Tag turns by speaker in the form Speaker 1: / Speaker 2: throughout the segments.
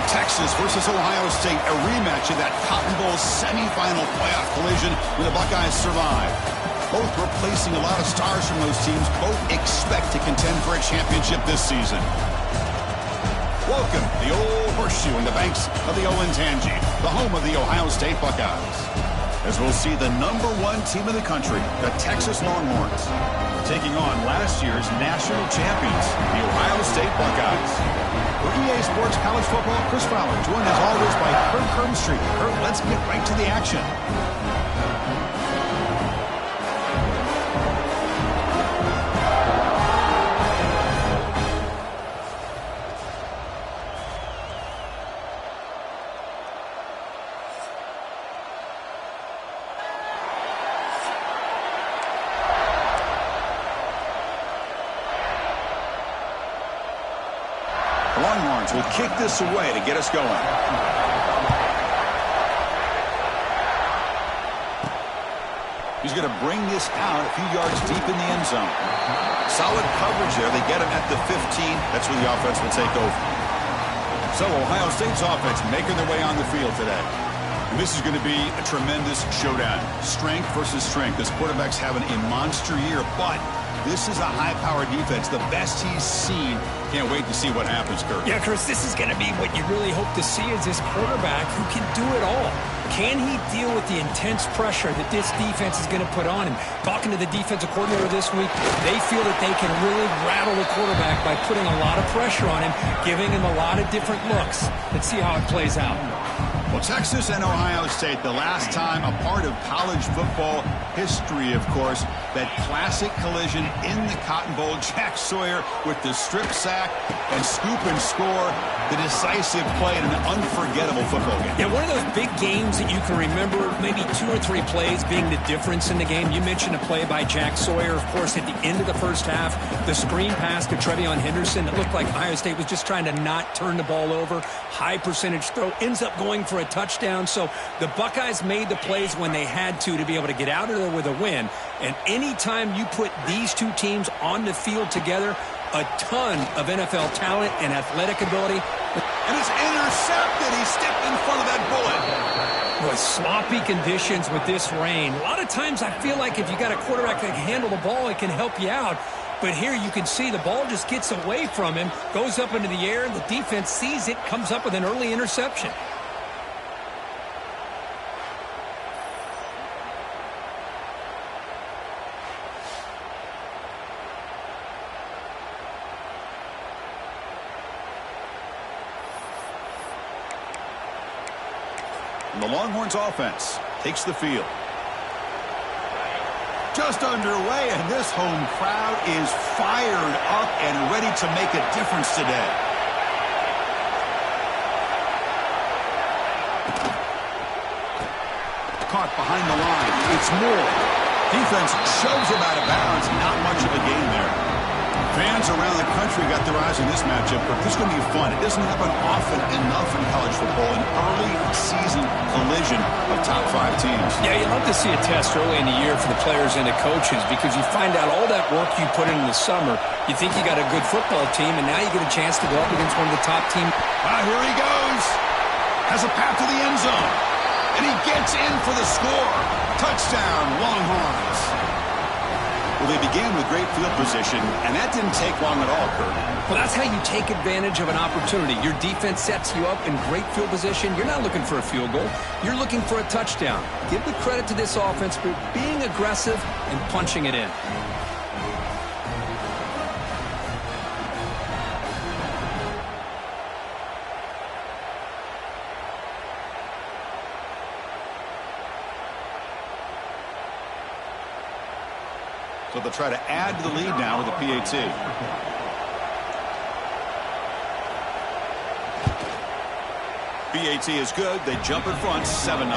Speaker 1: Texas versus Ohio State, a rematch of that Cotton Bowl semifinal playoff collision where the Buckeyes survived. Both replacing a lot of stars from those teams. Both expect to contend for a championship this season. Welcome to the Old Horseshoe in the banks of the Olentangy, the home of the Ohio State Buckeyes. As we'll see the #1 team in the country, the Texas Longhorns, taking on last year's national champions, the Ohio State Buckeyes. For EA Sports College Football, Chris Fowler, joined as always by Kurt Hermstreet. Kurt, let's get right to the action. The Longhorns will kick this away to get us going. He's going to bring this out a few yards deep in the end zone. Solid coverage there. They get him at the 15. That's where the offense will take over. So Ohio State's offense making their way on the field today. And this is going to be a tremendous showdown. Strength versus strength. This quarterback's having a monster year, but this is a high-powered defense, the best he's seen. Can't wait to see what happens, Kurt.
Speaker 2: Yeah, Chris, this is going to be what you really hope to see is this quarterback who can do it all. Can he deal with the intense pressure that this defense is going to put on him? Talking to the defensive coordinator this week, they feel that they can really rattle the quarterback by putting a lot of pressure on him, giving him a lot of different looks. Let's see how it plays out.
Speaker 1: Well, Texas and Ohio State, the last time a part of college football history, of course, that classic collision in the Cotton Bowl. Jack Sawyer with the strip sack and scoop and score, the decisive play in an unforgettable football game.
Speaker 2: Yeah, one of those big games that you can remember, maybe 2 or 3 plays being the difference in the game. You mentioned a play by Jack Sawyer, of course, at the end of the first half. The screen pass to Trevion Henderson that looked like Ohio State was just trying to not turn the ball over. High percentage throw, ends up going for a touchdown. So the Buckeyes made the plays when they had to be able to get out of there with a win. And anytime you put these two teams on the field together, a ton of NFL talent and athletic ability.
Speaker 1: And it's intercepted. He stepped in front of that bullet.
Speaker 2: With sloppy conditions with this rain, a lot of times I feel like if you got a quarterback that can handle the ball, it can help you out. But here you can see the ball just gets away from him, goes up into the air, the defense sees it, comes up with an early interception.
Speaker 1: And the Longhorns offense takes the field. Just underway, and this home crowd is fired up and ready to make a difference today. Caught behind the line. It's Moore. Defense shoves him out of bounds. Not much of a gain there. Fans around the country got their eyes on this matchup, but this is going to be fun. It doesn't happen often enough in college football, an early season collision of top 5 teams.
Speaker 2: Yeah, you'd love to see a test early in the year for the players and the coaches because you find out all that work you put in the summer. You think you got a good football team, and now you get a chance to go up against one of the top teams.
Speaker 1: Here he goes. Has a path to the end zone. And he gets in for the score. Touchdown, Longhorns. Well, they began with great field position, and that didn't take long at all, Kurt.
Speaker 2: Well, that's how you take advantage of an opportunity. Your defense sets you up in great field position. You're not looking for a field goal. You're looking for a touchdown. Give the credit to this offense for being aggressive and punching it in.
Speaker 1: So they'll try to add to the lead now with a PAT. PAT is good. They jump in front, 7-0.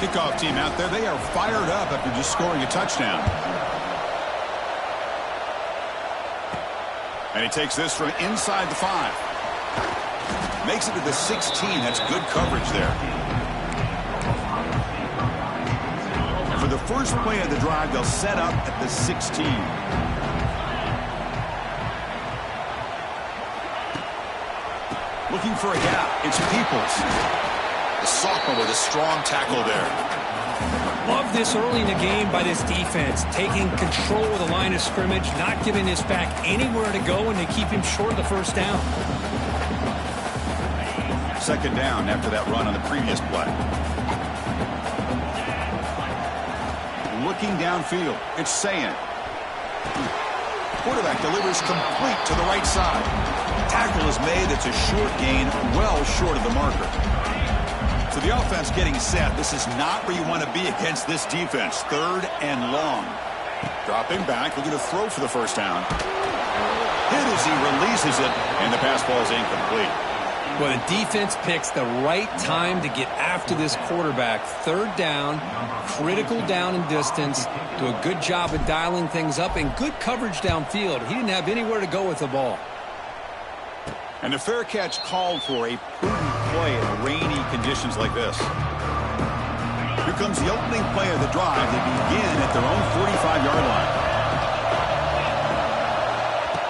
Speaker 1: Kickoff team out there. They are fired up after just scoring a touchdown. And he takes this from inside the 5. Makes it to the 16. That's good coverage there. For the first play of the drive, they'll set up at the 16. Looking for a gap. It's Peoples.
Speaker 3: The sophomore with a strong tackle there.
Speaker 2: Love this early in the game by this defense, taking control of the line of scrimmage, not giving this back anywhere to go, and they keep him short of the first down.
Speaker 1: Second down after that run on the previous play. Looking downfield. It's Sayin. Quarterback delivers complete to the right side. Tackle is made. It's a short gain, well short of the marker. So the offense getting set. This is not where you want to be against this defense. Third and long. Dropping back, looking to throw for the first down. Hit as he releases it, and the pass ball is incomplete.
Speaker 2: Well, the defense picks the right time to get after this quarterback. Third down, critical down and distance. Do a good job of dialing things up and good coverage downfield. He didn't have anywhere to go with the ball.
Speaker 1: And a fair catch called for a prudent play in rainy conditions like this. Here comes the opening play of the drive. They begin at their own 45-yard line.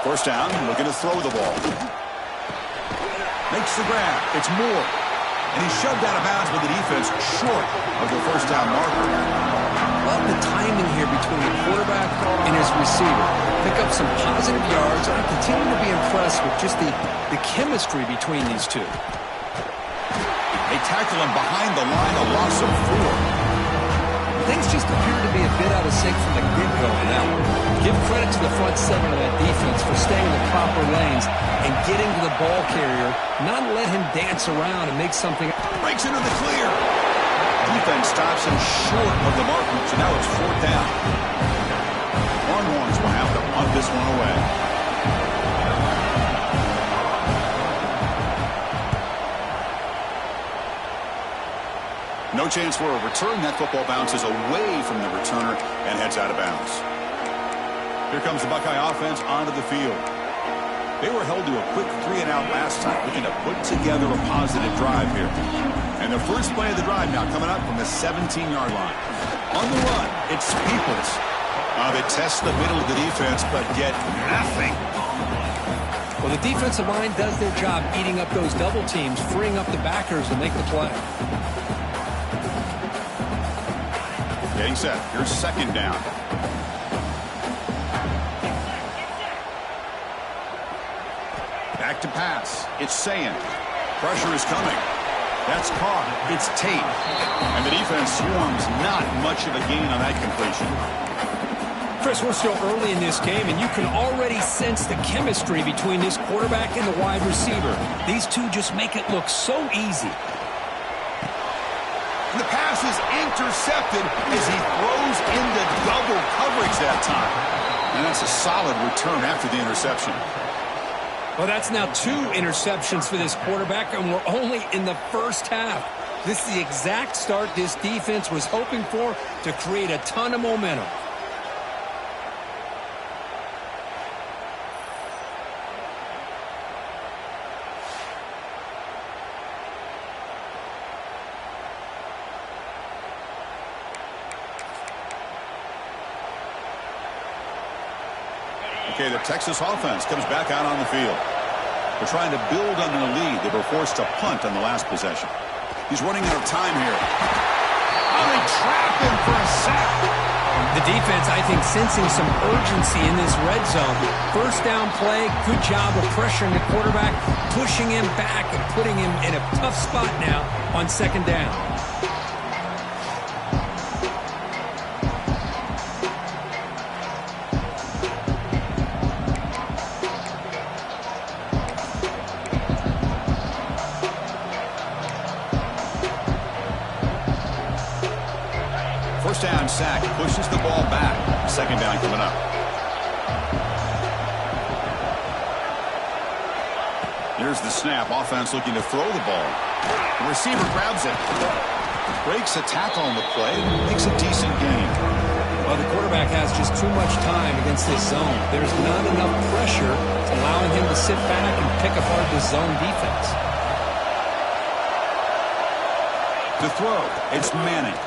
Speaker 1: First down, looking to throw the ball. Makes the grab. It's Moore. And he's shoved out of bounds with the defense short of the first down marker.
Speaker 2: Love the timing here between the quarterback and his receiver. Pick up some positive yards, and I continue to be impressed with just the chemistry between these two.
Speaker 1: They tackle him behind the line, a loss of 4.
Speaker 2: Things just appear to be a bit out of sync from the get-go now. Give credit to the front seven of that defense for staying in the proper lanes and getting to the ball carrier, not let him dance around and make something.
Speaker 1: Breaks into the clear. Defense stops him short of the marker, so now it's fourth down. Longhorns will have to punt this one away. No chance for a return. That football bounces away from the returner and heads out of bounds. Here comes the Buckeye offense onto the field. They were held to a quick 3-and-out last time, looking to put together a positive drive here. And the first play of the drive now coming up from the 17-yard line. On the run, it's Peoples. They test the middle of the defense, but get nothing.
Speaker 2: Well, the defensive line does their job eating up those double teams, freeing up the backers to make the play.
Speaker 1: Getting set. Here's second down. Back to pass. It's Sayin. Pressure is coming. That's caught. It's Tate. And the defense swarms. Not much of a gain on that completion.
Speaker 2: Chris, we're still early in this game, and you can already sense the chemistry between this quarterback and the wide receiver. These two just make it look so easy.
Speaker 1: The pass is intercepted as he throws into double coverage that time. And that's a solid return after the interception.
Speaker 2: Well, that's now 2 interceptions for this quarterback, and we're only in the first half. This is the exact start this defense was hoping for to create a ton of momentum.
Speaker 1: Okay, the Texas offense comes back out on the field. They're trying to build on their lead. They were forced to punt on the last possession. He's running out of time here. Oh, they trap him for a sack.
Speaker 2: The defense, I think, sensing some urgency in this red zone. First down play, good job of pressuring the quarterback, pushing him back and putting him in a tough spot now on second down.
Speaker 1: First down sack, pushes the ball back. Second down coming up. Here's the snap. Offense looking to throw the ball. The receiver grabs it. Breaks a tackle on the play. Makes a decent gain.
Speaker 2: Well, the quarterback has just too much time against this zone. There's not enough pressure allowing him to sit back and pick apart the zone defense.
Speaker 1: To throw, it's Manning.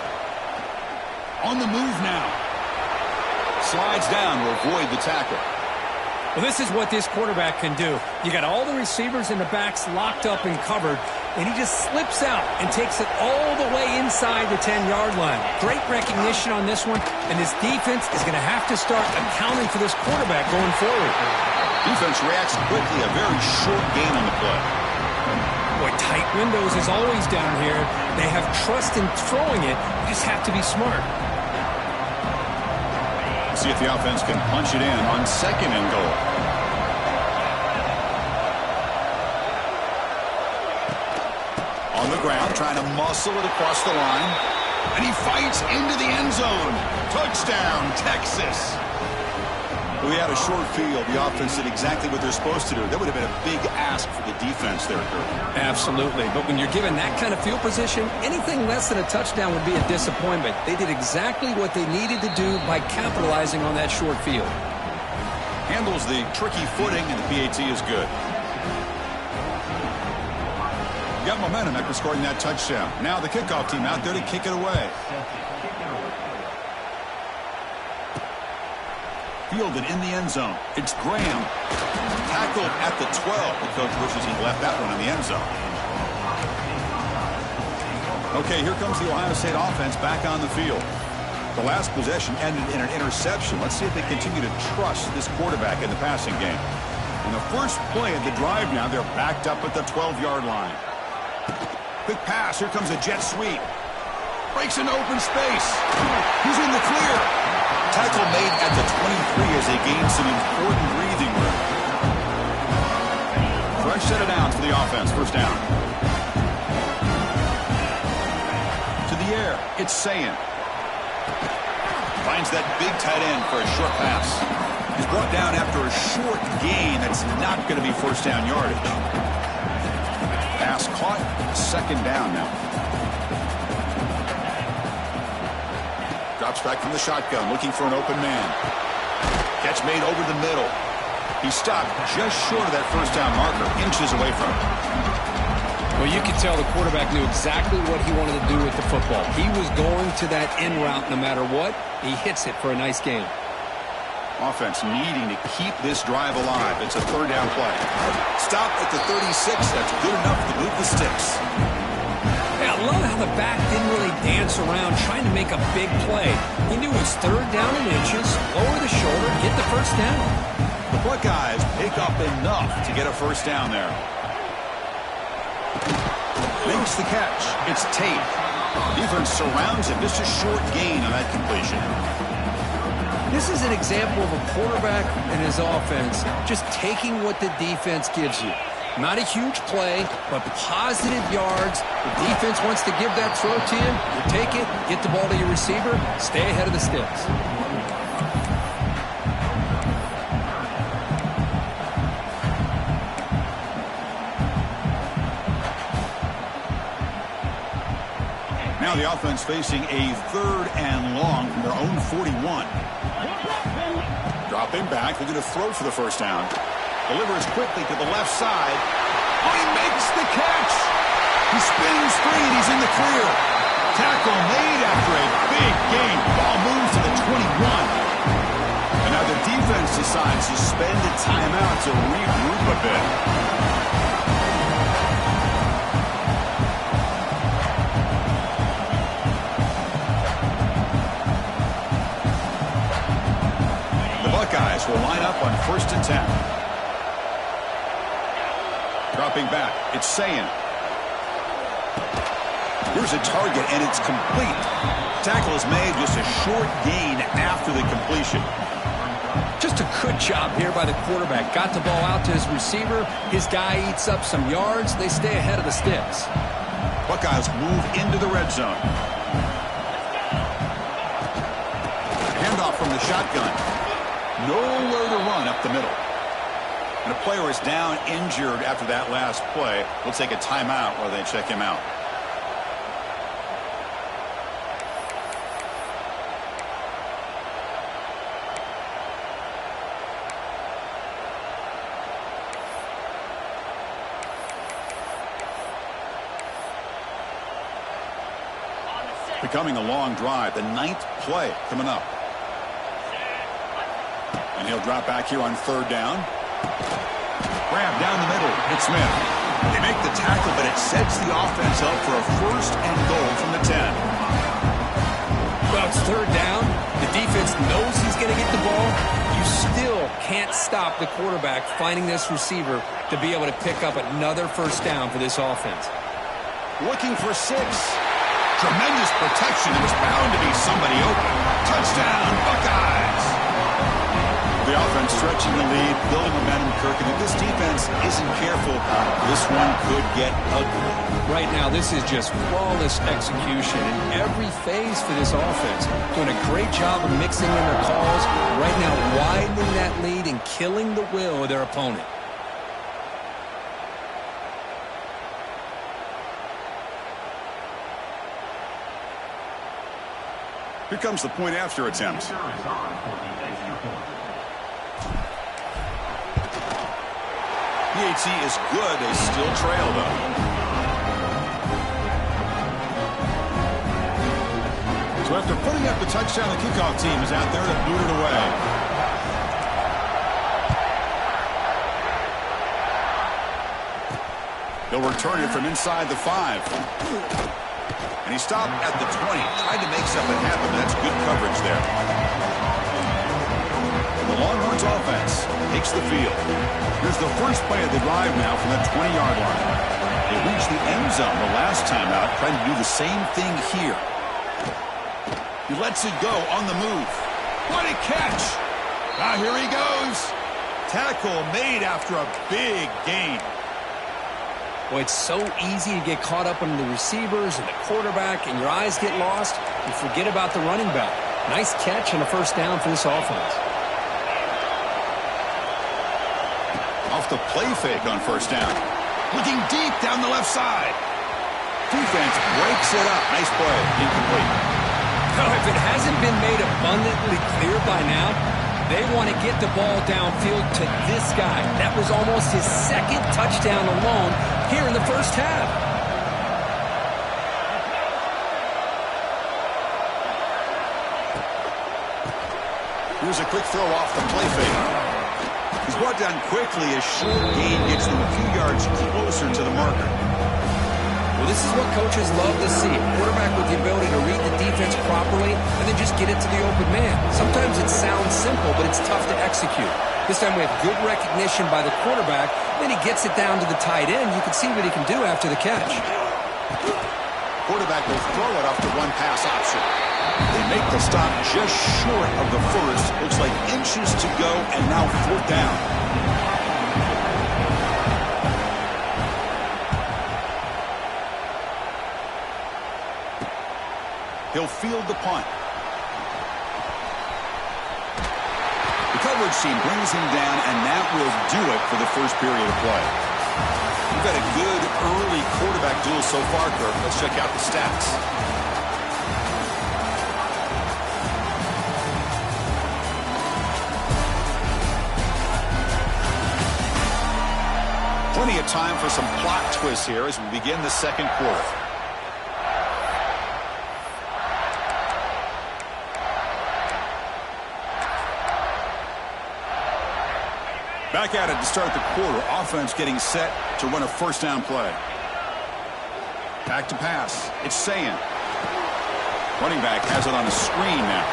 Speaker 1: On the move now. Slides down to avoid the tackle.
Speaker 2: Well, this is what this quarterback can do. You got all the receivers and the backs locked up and covered, and he just slips out and takes it all the way inside the 10-yard line. Great recognition on this one, and this defense is going to have to start accounting for this quarterback going forward.
Speaker 1: Defense reacts quickly. A very short gain on the play.
Speaker 2: Boy, tight windows is always down here. They have trust in throwing it. You just have to be smart.
Speaker 1: See if the offense can punch it in on 2nd and goal. On the ground, trying to muscle it across the line. And he fights into the end zone. Touchdown, Texas. We had a short field. The offense did exactly what they're supposed to do. That would have been a big ask for the defense there, Kurt.
Speaker 2: Absolutely. But when you're given that kind of field position, anything less than a touchdown would be a disappointment. They did exactly what they needed to do by capitalizing on that short field.
Speaker 1: Handles the tricky footing, and the PAT is good. Got momentum after scoring that touchdown. Now the kickoff team out there to kick it away. Fielded in the end zone. It's Graham. Tackled at the 12. The coach wishes he left that one in the end zone. Okay, here comes the Ohio State offense back on the field. The last possession ended in an interception. Let's see if they continue to trust this quarterback in the passing game. In the first play of the drive now, they're backed up at the 12-yard line. Quick pass. Here comes a jet sweep. Breaks into open space. He's in the clear. Tackle made at the 23 as they gain some important breathing room. Fresh set of downs for the offense. First down. To the air. It's Sayin. Finds that big tight end for a short pass. He's brought down after a short gain. That's not going to be first down yardage. Pass caught. 2nd down now. Drops back from the shotgun, looking for an open man. Catch made over the middle. He stopped just short of that first down marker, inches away from it.
Speaker 2: Well, you could tell the quarterback knew exactly what he wanted to do with the football. He was going to that in route no matter what. He hits it for a nice gain.
Speaker 1: Offense needing to keep this drive alive. It's a 3rd down play. Stop at the 36. That's good enough to move the sticks.
Speaker 2: Yeah, I love how the back didn't really dance around trying to make a big play. He knew it was 3rd down in inches, lower the shoulder, get the first down.
Speaker 1: The Buckeyes pick up enough to get a first down there. Makes the catch. It's Tate. Defense surrounds him. Just a short gain on that completion.
Speaker 2: This is an example of a quarterback and his offense just taking what the defense gives you. Not a huge play, but positive yards. The defense wants to give that throw to you. You take it, get the ball to your receiver, stay ahead of the sticks.
Speaker 1: Now the offense facing a 3rd and long from their own 41. Dropping back, looking to throw for the first down. Delivers quickly to the left side. Oh, he makes the catch. He spins free, and he's in the clear. Tackle made after a big gain. Ball moves to the 21. And now the defense decides to spend a timeout to regroup a bit. The Buckeyes will line up on 1st and 10. Dropping back, it's Sayin. Here's a target, and it's complete. Tackle is made, just a short gain after the completion.
Speaker 2: Just a good job here by the quarterback. Got the ball out to his receiver. His guy eats up some yards. They stay ahead of the sticks.
Speaker 1: Buckeyes move into the red zone. Handoff from the shotgun. Nowhere to run up the middle. And a player is down injured after that last play. We'll take a timeout while they check him out. Becoming a long drive. The 9th play coming up. And He'll drop back here on third down. Grab down the middle. It's Smith. They make the tackle, but it sets the offense up for a first and goal from the 10.
Speaker 2: Well, it's third down. The defense knows he's going to get the ball. You still can't stop the quarterback finding this receiver to be able to pick up another first down for this offense.
Speaker 1: Looking for 6. Tremendous protection. There was bound to be somebody open. Touchdown, Buckeyes. The offense stretching the lead, building momentum, Kirk. And if this defense isn't careful, this one could get ugly.
Speaker 2: Right now, this is just flawless execution in every phase for this offense. Doing a great job of mixing in their calls. Right now, widening that lead and killing the will of their opponent.
Speaker 1: Here comes the point after attempt. PAT is good. They still trail, though. So after putting up the touchdown, the kickoff team is out there to boot it away. They'll return it from inside the 5. And he stopped at the 20. Tried to make something happen, but that's good coverage there. The Longhorns offense takes the field. Here's the first play of the drive now from the 20-yard line. They reached the end zone the last time out, trying to do the same thing here. He lets it go on the move. What a catch! Now here he goes. Tackle made after a big gain.
Speaker 2: Well, it's so easy to get caught up in the receivers and the quarterback, and your eyes get lost. You forget about the running back. Nice catch and a first down for this offense.
Speaker 1: Off the play fake on first down. Looking deep down the left side. Defense breaks it up. Nice play. Incomplete.
Speaker 2: Now, if it hasn't been made abundantly clear by now, they want to get the ball downfield to this guy. That was almost his second touchdown alone here in the first half.
Speaker 1: Here's a quick throw off the play fake. He's brought down quickly as short gain gets them a few yards closer to the marker.
Speaker 2: Well, this is what coaches love to see. A quarterback with the ability to read the defense properly and then just get it to the open man. Sometimes it sounds simple, but it's tough to execute. This time we have good recognition by the quarterback. Then he gets it down to the tight end. You can see what he can do after the catch.
Speaker 1: Quarterback will throw it off the one pass option. They make the stop just short of the first. Looks like inches to go, and now fourth down. He'll field the punt. The coverage team brings him down, and that will do it for the first period of play. We've had a good early quarterback duel so far, Kirk. Let's check out the stats. Plenty of time for some plot twists here as we begin the second quarter. Back at it to start the quarter. Offense getting set to run a first down play. Back to pass. It's Sayin. Running back has it on a screen now.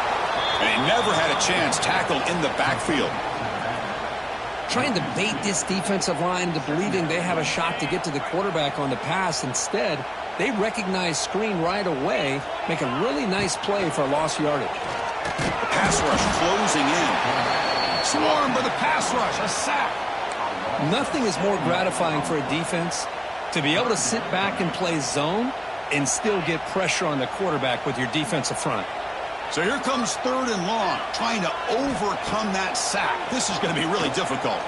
Speaker 1: And he never had a chance. Tackled in the backfield.
Speaker 2: Trying to bait this defensive line into believing they have a shot to get to the quarterback on the pass. Instead, they recognize screen right away, make a really nice play for a lost yardage.
Speaker 1: The pass rush closing in. Swarmed by the pass rush, a sack.
Speaker 2: Nothing is more gratifying for a defense to be able to sit back and play zone and still get pressure on the quarterback with your defensive front.
Speaker 1: So here comes third and long, trying to overcome that sack. This is going to be really difficult.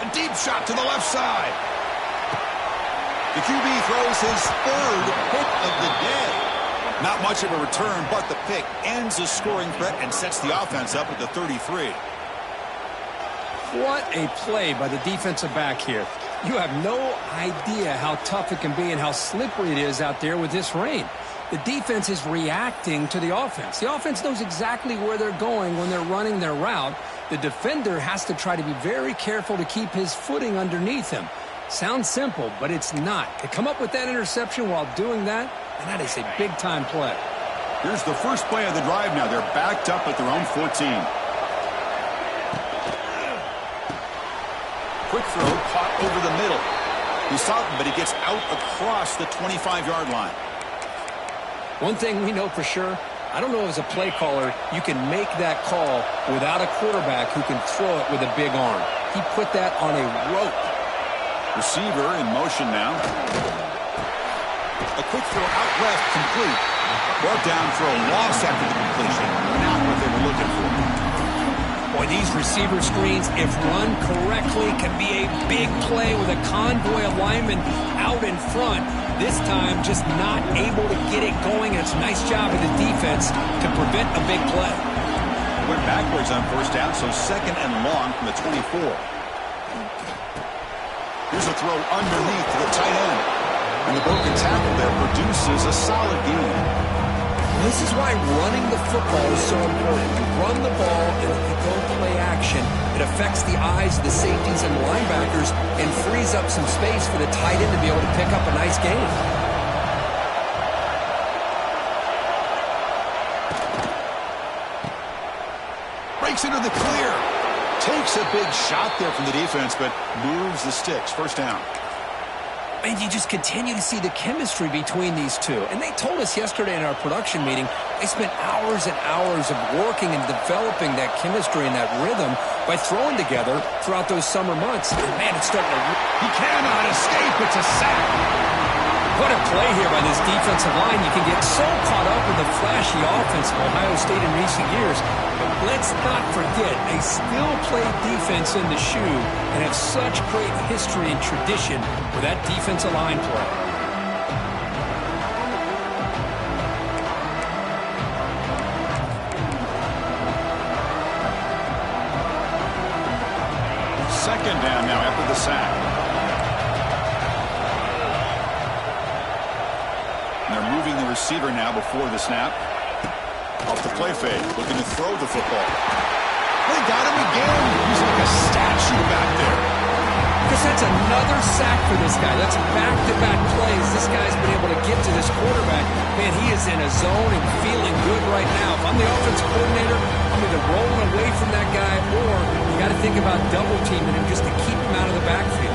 Speaker 1: A deep shot to the left side. The QB throws his third pick of the day. Not much of a return, but the pick ends the scoring threat and sets the offense up at the 33.
Speaker 2: What a play by the defensive back here. You have no idea how tough it can be and how slippery it is out there with this rain. The defense is reacting to the offense. The offense knows exactly where they're going when they're running their route, The defender has to try to be very careful to keep his footing underneath him. Sounds simple, but it's not. To come up with that interception while doing that, and that is a big-time play.
Speaker 1: Here's the first play of the drive now. They're backed up at their own 14. Quick throw caught over the middle. He stopped him, but he gets out across the 25-yard line.
Speaker 2: One thing we know for sure, I don't know as a play caller, you can make that call without a quarterback who can throw it with a big arm. He put that on a rope.
Speaker 1: Receiver in motion now. A quick throw out left, complete. Brought down for a loss after the completion. Not what they were looking for.
Speaker 2: Boy, these receiver screens, if run correctly, can be a big play with a convoy of linemen out in front. This time, just not able to get it going. And it's a nice job of the defense to prevent a big play.
Speaker 1: Went backwards on first down, so second and long from the 24. Here's a throw underneath to the tight end. And the broken tackle there produces a solid gain.
Speaker 2: This is why running the football is so important. You run the ball, and if you go play action, it affects the eyes of the safeties and linebackers and frees up some space for the tight end to be able to pick up a nice gain.
Speaker 1: Breaks into the clear. Takes a big shot there from the defense, but moves the sticks. First down.
Speaker 2: And you just continue to see the chemistry between these two. And they told us yesterday in our production meeting, they spent hours and hours of working and developing that chemistry and that rhythm by throwing together throughout those summer months. And man, it's starting to...
Speaker 1: He cannot escape. It's a sack.
Speaker 2: What a play here by this defensive line. You can get so caught up with the flashy offense of Ohio State in recent years. But let's not forget, they still play defense in the shoe and have such great history and tradition with that defensive line play.
Speaker 1: Second down now after the sack. They're moving the receiver now before the snap. Off the play fake, looking to throw the football. They got him again. He's like a statue back there.
Speaker 2: Because that's another sack for this guy. That's back-to-back plays. This guy's been able to get to this quarterback. Man, he is in a zone and feeling good right now. If I'm the offensive coordinator, I'm either rolling away from that guy or you got to think about double-teaming him just to keep him out of the backfield.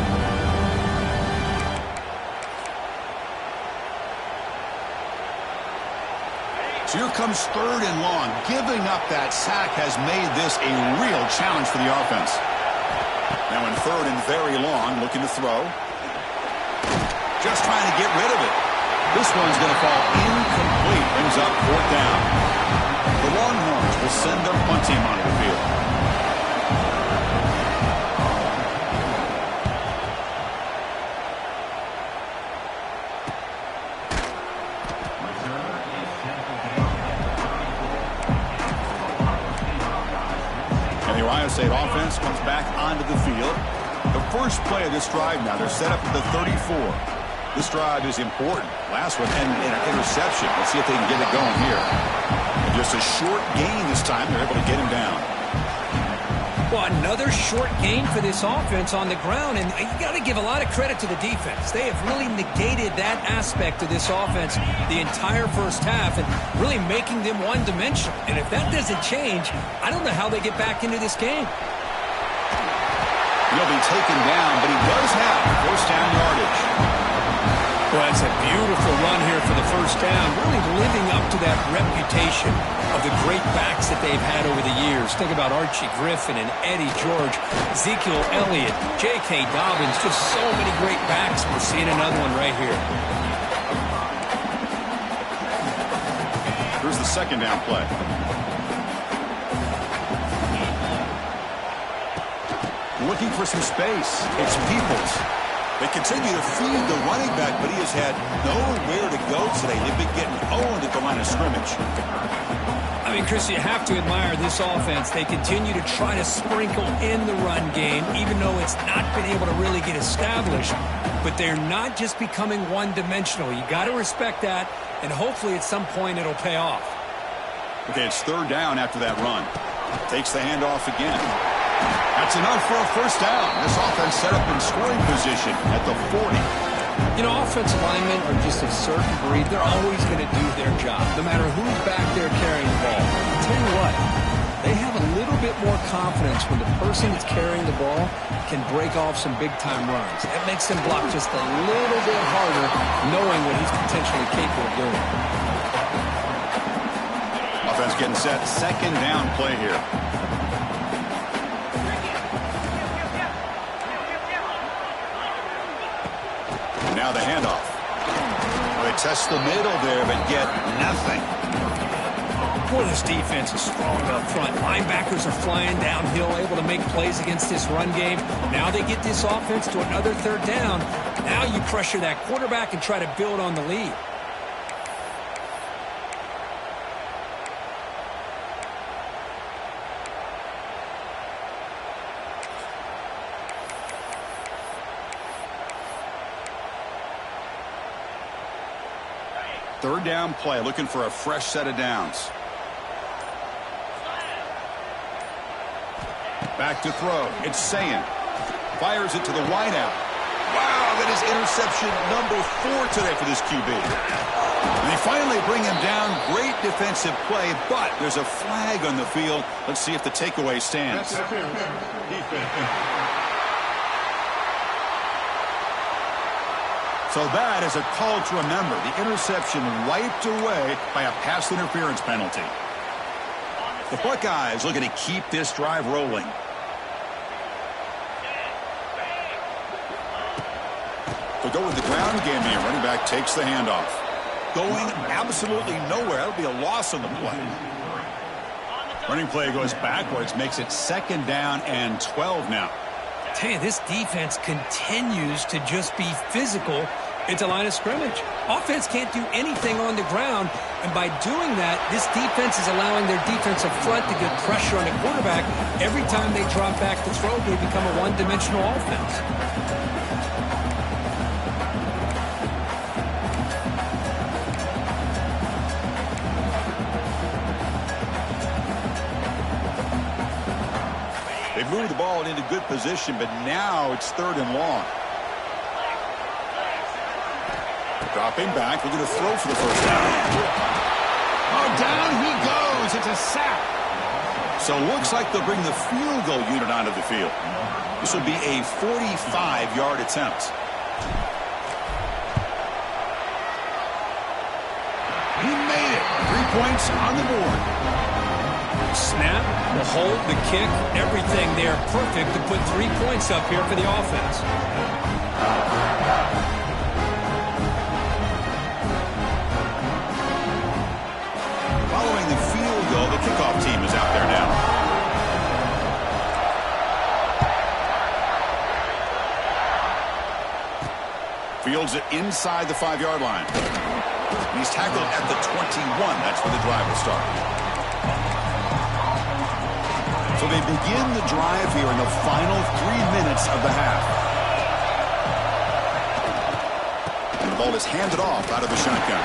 Speaker 1: So here comes third and long. Giving up that sack has made this a real challenge for the offense. Now in third and very long, looking to throw. Just trying to get rid of it. This one's going to fall incomplete. Brings up fourth down. The Longhorns will send their punt team onto the field. The Ohio State offense comes back onto the field. The first play of this drive now, they're set up at the 34. This drive is important. Last one ended in an interception. Let's see if they can get it going here. And just a short gain this time. They're able to get him down.
Speaker 2: Well, another short gain for this offense on the ground, and you got to give a lot of credit to the defense. They have really negated that aspect of this offense the entire first half and really making them one-dimensional. And if that doesn't change, I don't know how they get back into this game.
Speaker 1: He'll be taken down, but he does have first down yardage.
Speaker 2: Well, it's a beautiful run here for the first down, really living up to that reputation of the great backs that they've had over the years. Think about Archie Griffin and Eddie George, Ezekiel Elliott, J.K. Dobbins, just so many great backs. We're seeing another one right here.
Speaker 1: Here's the second down play. Looking for some space. It's Peoples. They continue to feed the running back, but he has had nowhere to go today. They've been getting owned at the line of scrimmage.
Speaker 2: I mean, Chris, you have to admire this offense. They continue to try to sprinkle in the run game, even though it's not been able to really get established. But they're not just becoming one-dimensional. You got to respect that, and hopefully at some point it'll pay off.
Speaker 1: Okay, it's third down after that run. Takes the handoff again. That's enough for a first down. This offense set up in scoring position at the 40.
Speaker 2: You know, offensive linemen are just a certain breed. They're always going to do their job, no matter who's back there carrying the ball. I'll tell you what, they have a little bit more confidence when the person that's carrying the ball can break off some big-time runs. That makes them block just a little bit harder, knowing what he's potentially capable of doing.
Speaker 1: Offense getting set. Second down play here. Now the handoff. Well, they test the middle there, but get nothing.
Speaker 2: Boy, this defense is strong up front. Linebackers are flying downhill, able to make plays against this run game. Now they get this offense to another third down. Now you pressure that quarterback and try to build on the lead.
Speaker 1: Third down play, looking for a fresh set of downs. Back to throw. It's Sayin. Fires it to the wideout. Wow, that is interception number 4 today for this QB. And they finally bring him down. Great defensive play, but there's a flag on the field. Let's see if the takeaway stands. So that is a call to remember. The interception wiped away by a pass interference penalty. The Buckeyes looking to keep this drive rolling. They'll go with the ground game here. Running back takes the handoff. Going absolutely nowhere. That'll be a loss on the play. Running play goes backwards, makes it second down and 12 now.
Speaker 2: Tell you, this defense continues to just be physical at the line of scrimmage. Offense can't do anything on the ground, and by doing that, this defense is allowing their defensive front to get pressure on the quarterback. Every time they drop back to throw, they become a one-dimensional offense.
Speaker 1: They move the ball into good position, but now it's third and long. Dropping back, looking to throw for the first down. Oh, down he goes. It's a sack. So it looks like they'll bring the field goal unit onto the field. This will be a 45-yard attempt. He made it. 3 points on the board.
Speaker 2: Snap, the hold, the kick, everything there perfect to put 3 points up here for the offense.
Speaker 1: Following the field goal, the kickoff team is out there now. Fields it inside the 5-yard line. He's tackled at the 21. That's where the drive will start. So they begin the drive here in the final 3 minutes of the half. And the ball is handed off out of the shotgun.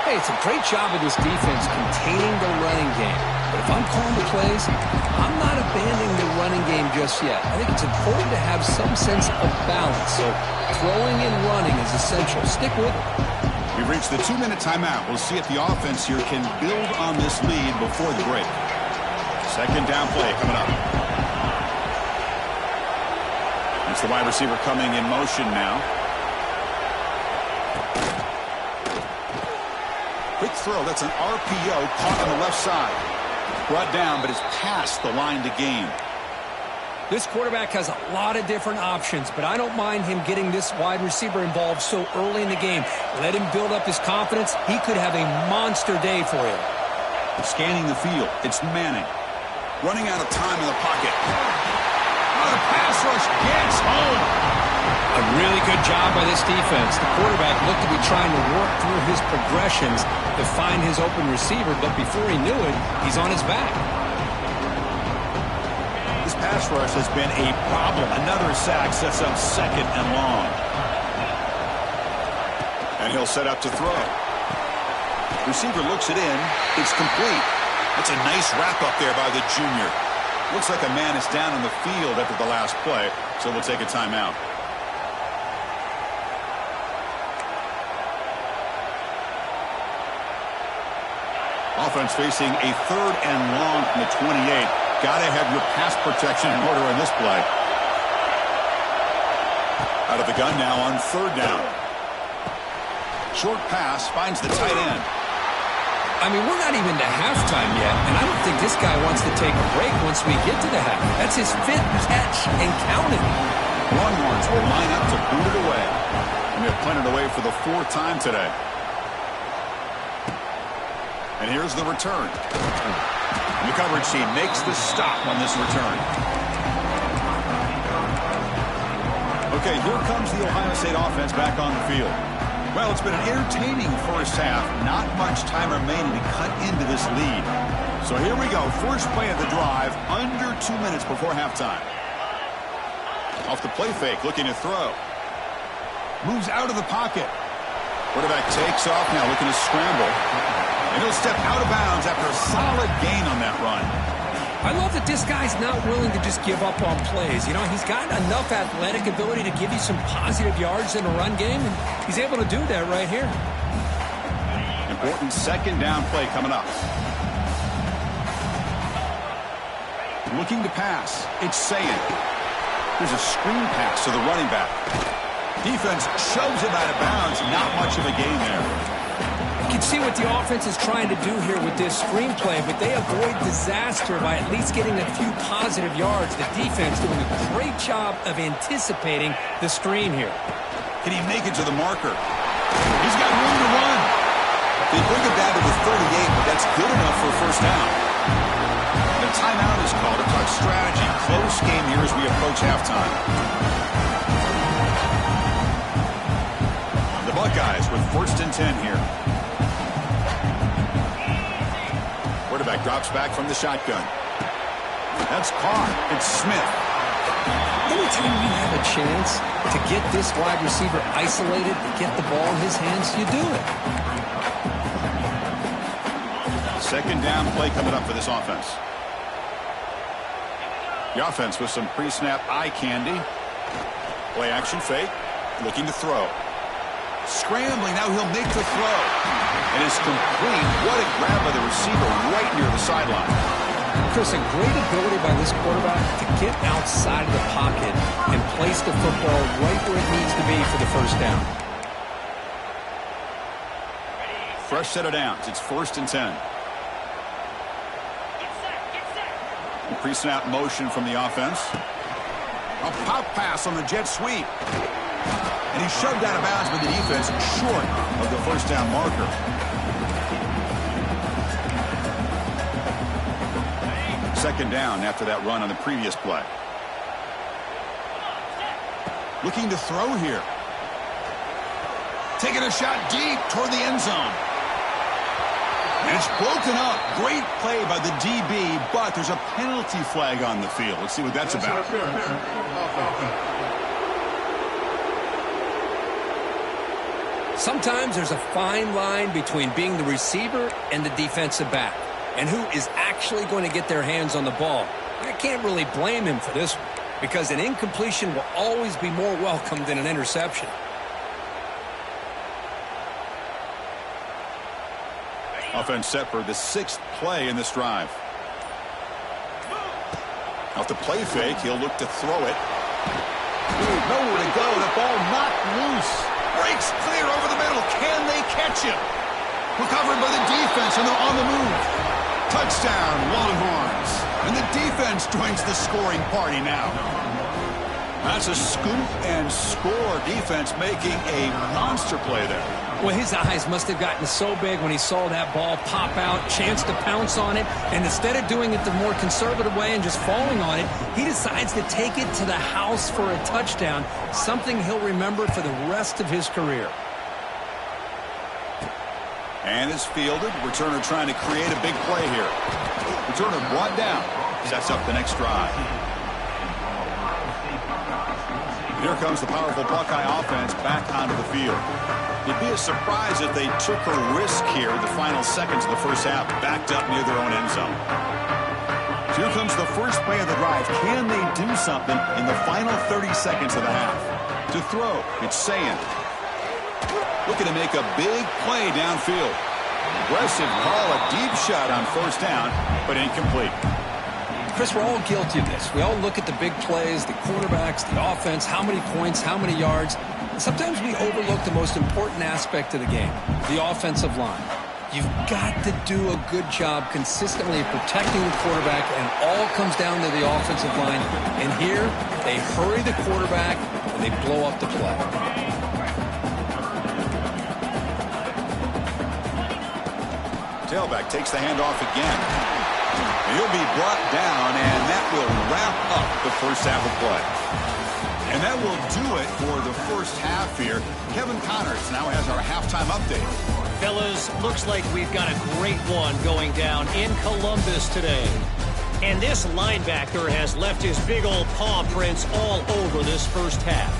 Speaker 2: Hey, it's a great job of this defense containing the running game. But if I'm calling the plays, I'm not abandoning the running game just yet. I think it's important to have some sense of balance. So throwing and running is essential. Stick with it.
Speaker 1: We've reached the 2-minute timeout. We'll see if the offense here can build on this lead before the break. Second down play coming up. It's the wide receiver coming in motion now. Quick throw. That's an RPO caught on the left side. Brought down, but it's past the line to gain.
Speaker 2: This quarterback has a lot of different options, but I don't mind him getting this wide receiver involved so early in the game. Let him build up his confidence. He could have a monster day for you.
Speaker 1: Scanning the field. It's Manning. Running out of time in the pocket. Oh, the pass rush gets home.
Speaker 2: A really good job by this defense. The quarterback looked to be trying to work through his progressions to find his open receiver, but before he knew it, he's on his back.
Speaker 1: This pass rush has been a problem. Another sack sets up second and long. And he'll set up to throw. Receiver looks it in. It's complete. That's a nice wrap-up there by the junior. Looks like a man is down on the field after the last play, so we'll take a timeout. Offense facing a 3rd and long from the 28. Got to have your pass protection in order in this play. Out of the gun now on 3rd down. Short pass finds the tight end.
Speaker 2: I mean, we're not even to halftime yet, and I don't think this guy wants to take a break once we get to the half. That's his 5th catch and counting.
Speaker 1: Longhorns will line up to boot it away. And we have punted away for the 4th time today. And here's the return. The coverage team makes the stop on this return. Okay, here comes the Ohio State offense back on the field. Well, it's been an entertaining first half. Not much time remaining to cut into this lead. So here we go. First play of the drive, under 2 minutes before halftime. Off the play fake, looking to throw. Moves out of the pocket. Quarterback takes off now, looking to scramble. And he'll step out of bounds after a solid gain on that run.
Speaker 2: I love that this guy's not willing to just give up on plays. You know, he's got enough athletic ability to give you some positive yards in a run game, and he's able to do that right here.
Speaker 1: Important 2nd down play coming up. Looking to pass. It's Sayin. There's a screen pass to the running back. Defense shoves him out of bounds. Not much of a gain there.
Speaker 2: You can see what the offense is trying to do here with this screenplay, but they avoid disaster by at least getting a few positive yards. The defense doing a great job of anticipating the screen here.
Speaker 1: Can he make it to the marker? He's got room to run. They bring it down to the 38, but that's good enough for a 1st down. The timeout is called to talk strategy. Close game here as we approach halftime. The Buckeyes with 1st and 10 here. Quarterback drops back from the shotgun. That's caught. It's Smith.
Speaker 2: Anytime you have a chance to get this wide receiver isolated, get the ball in his hands, you do it.
Speaker 1: 2nd down play coming up for this offense. The offense with some pre-snap eye candy. Play action fake. Looking to throw. Scrambling. Now he'll make the throw. And it's complete. What a grab by the receiver right near the sideline.
Speaker 2: Chris, a great ability by this quarterback to get outside of the pocket and place the football right where it needs to be for the 1st down.
Speaker 1: Fresh set of downs. It's 1st and 10. Pre-snap motion from the offense. A pop pass on the jet sweep. And he's shoved out of bounds by the defense short of the 1st down marker. Second down after that run on the previous play. Looking to throw here. Taking a shot deep toward the end zone. And it's broken up. Great play by the DB, but there's a penalty flag on the field. Let's see what that's about.
Speaker 2: Sometimes there's a fine line between being the receiver and the defensive back, and who is actually going to get their hands on the ball. I can't really blame him for this one, because an incompletion will always be more welcome than an interception.
Speaker 1: Offense set for the 6th play in this drive. Off the play fake, he'll look to throw it. Nowhere to go. The ball knocked loose. Breaks clear over the middle. Can they catch him? Recovered by the defense, and they're on the move. Touchdown, Longhorns. And the defense joins the scoring party now. That's a scoop and score. Defense making a monster play there.
Speaker 2: Well, his eyes must have gotten so big when he saw that ball pop out, chance to pounce on it, and instead of doing it the more conservative way and just falling on it, he decides to take it to the house for a touchdown, something he'll remember for the rest of his career.
Speaker 1: And it's fielded. Returner trying to create a big play here. Returner brought down. Sets up the next drive. Here comes the powerful Buckeye offense back onto the field. It'd be a surprise if they took a risk here in the final seconds of the first half, backed up near their own end zone. Here comes the first play of the drive. Can they do something in the final 30 seconds of the half? To throw, it's Sayin. Looking to make a big play downfield. Aggressive call, a deep shot on first down, but incomplete.
Speaker 2: Chris, we're all guilty of this. We all look at the big plays, the quarterbacks, the offense, how many points, how many yards. Sometimes we overlook the most important aspect of the game, the offensive line. You've got to do a good job consistently protecting the quarterback, and all comes down to the offensive line. And here, they hurry the quarterback, and they blow up the play.
Speaker 1: Tailback takes the handoff again. He'll be brought down, and that will wrap up the first half of play. And that will do it for the first half here. Kevin Connors now has our halftime update.
Speaker 4: Fellas, looks like we've got a great one going down in Columbus today. And this linebacker has left his big old paw prints all over this first half.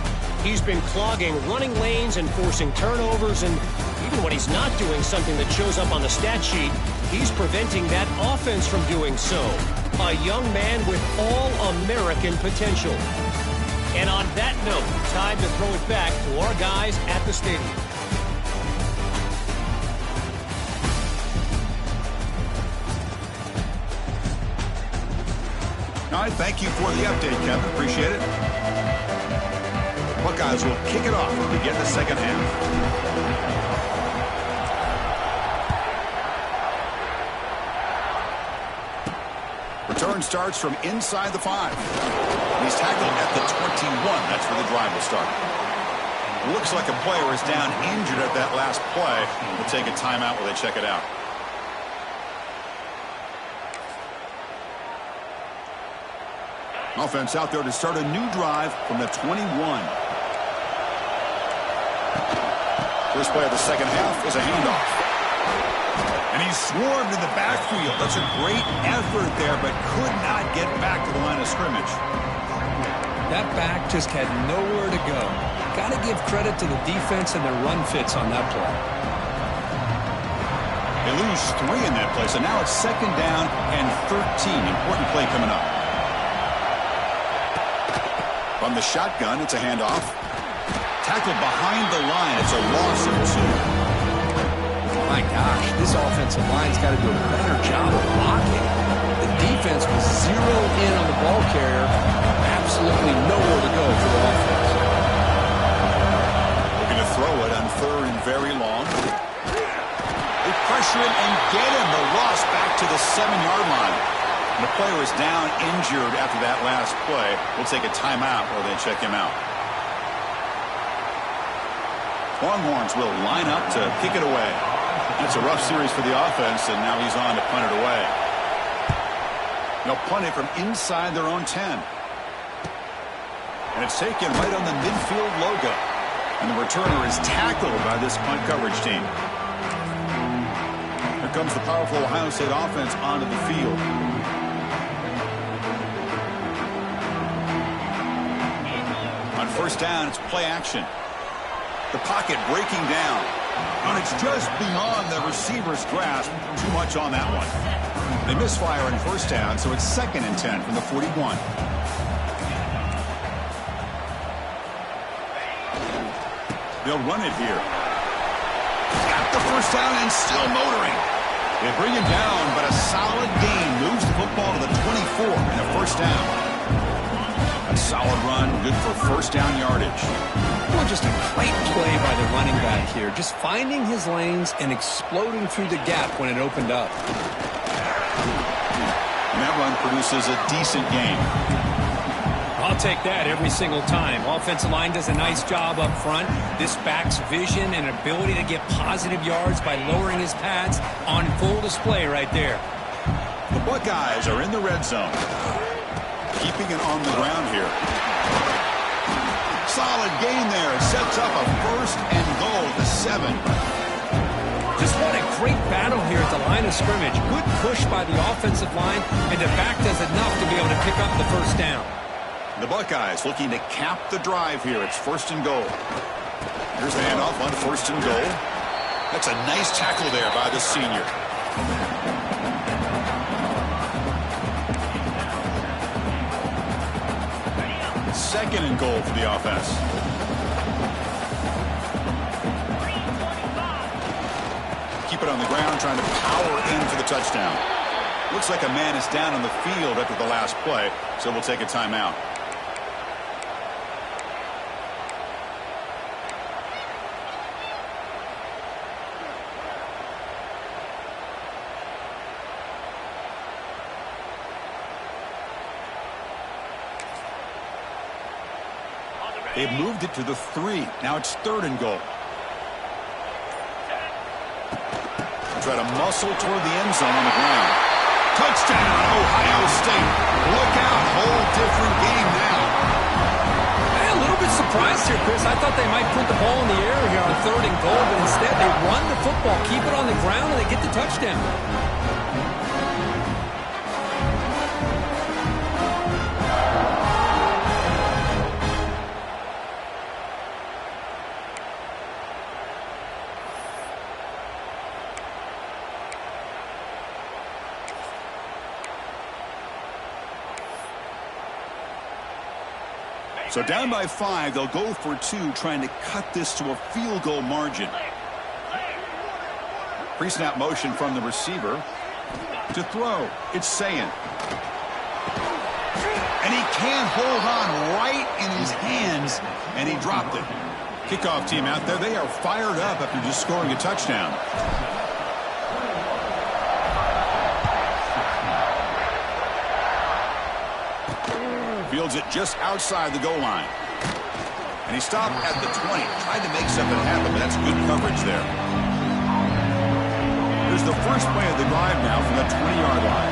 Speaker 4: He's been clogging running lanes and forcing turnovers, and even when he's not doing something that shows up on the stat sheet, he's preventing that offense from doing so. A young man with all-American potential. And on that note, time to throw it back to our guys at the stadium.
Speaker 1: All right, thank you for the update, Kevin. Appreciate it. Buckeyes will kick it off to begin the second half. Return starts from inside the 5. He's tackled at the 21. That's where the drive will start. Looks like a player is down injured at that last play. We'll take a timeout while they check it out. Offense out there to start a new drive from the 21. First play of the second half is a handoff. And he's swarmed in the backfield. That's a great effort there, but could not get back to the line of scrimmage.
Speaker 2: That back just had nowhere to go. Got to give credit to the defense and their run fits on that play.
Speaker 1: They lose 3 in that play, so now it's second down and 13. Important play coming up. From the shotgun, it's a handoff. Tackled behind the line. It's a loss of 2.
Speaker 2: My gosh, this offensive line's got to do a better job of blocking. The defense was zeroed in on the ball carrier. Absolutely nowhere to go for the offense.
Speaker 1: Looking to throw it on third and very long. They pressure him and get him. The loss back to the 7-yard line. And the player is down injured after that last play. We'll take a timeout while they check him out. Longhorns will line up to kick it away. It's a rough series for the offense, and now he's on to punt it away. They'll punt it from inside their own 10. And it's taken right on the midfield logo. And the returner is tackled by this punt coverage team. Here comes the powerful Ohio State offense onto the field. On first down, it's play action. The pocket breaking down. And it's just beyond the receiver's grasp. Too much on that one. They misfire in first down, so it's second and 10 from the 41. They'll run it here. Got the first down and still motoring. They bring him down, but a solid gain moves the football to the 24 and a first down. A solid run, good for first down yardage.
Speaker 2: Well, just a great play by the running back here. Just finding his lanes and exploding through the gap when it opened up.
Speaker 1: And that run produces a decent gain.
Speaker 2: I'll take that every single time. Offensive line does a nice job up front. This back's vision and ability to get positive yards by lowering his pads on full display right there.
Speaker 1: The Buckeyes are in the red zone. Keeping it on the ground here. Solid gain there. Sets up a first and goal at the 7.
Speaker 2: Just what a great battle here at the line of scrimmage. Good push by the offensive line, and the back does enough to be able to pick up the first down.
Speaker 1: The Buckeyes looking to cap the drive here. It's first and goal. Here's the handoff on 1st and goal. That's a nice tackle there by the senior. Second and goal for the offense. Keep it on the ground, trying to power in for the touchdown. Looks like a man is down on the field after the last play, so we'll take a timeout. They've moved it to the 3. Now it's 3rd and goal. Try to muscle toward the end zone on the ground. Touchdown, Ohio State. Look out, whole different game now.
Speaker 2: A little bit surprised here, Chris. I thought they might put the ball in the air here on 3rd and goal, but instead they run the football, keep it on the ground, and they get the touchdown.
Speaker 1: So down by 5, they'll go for 2, trying to cut this to a field goal margin. Pre-snap motion from the receiver. To throw, it's Sayin. And he can't hold on right in his hands, and he dropped it. Kickoff team out there, they are fired up after just scoring a touchdown. Fields it just outside the goal line. And he stopped at the 20. Tried to make something happen, but that's good coverage there. Here's the first play of the drive now from the 20-yard line.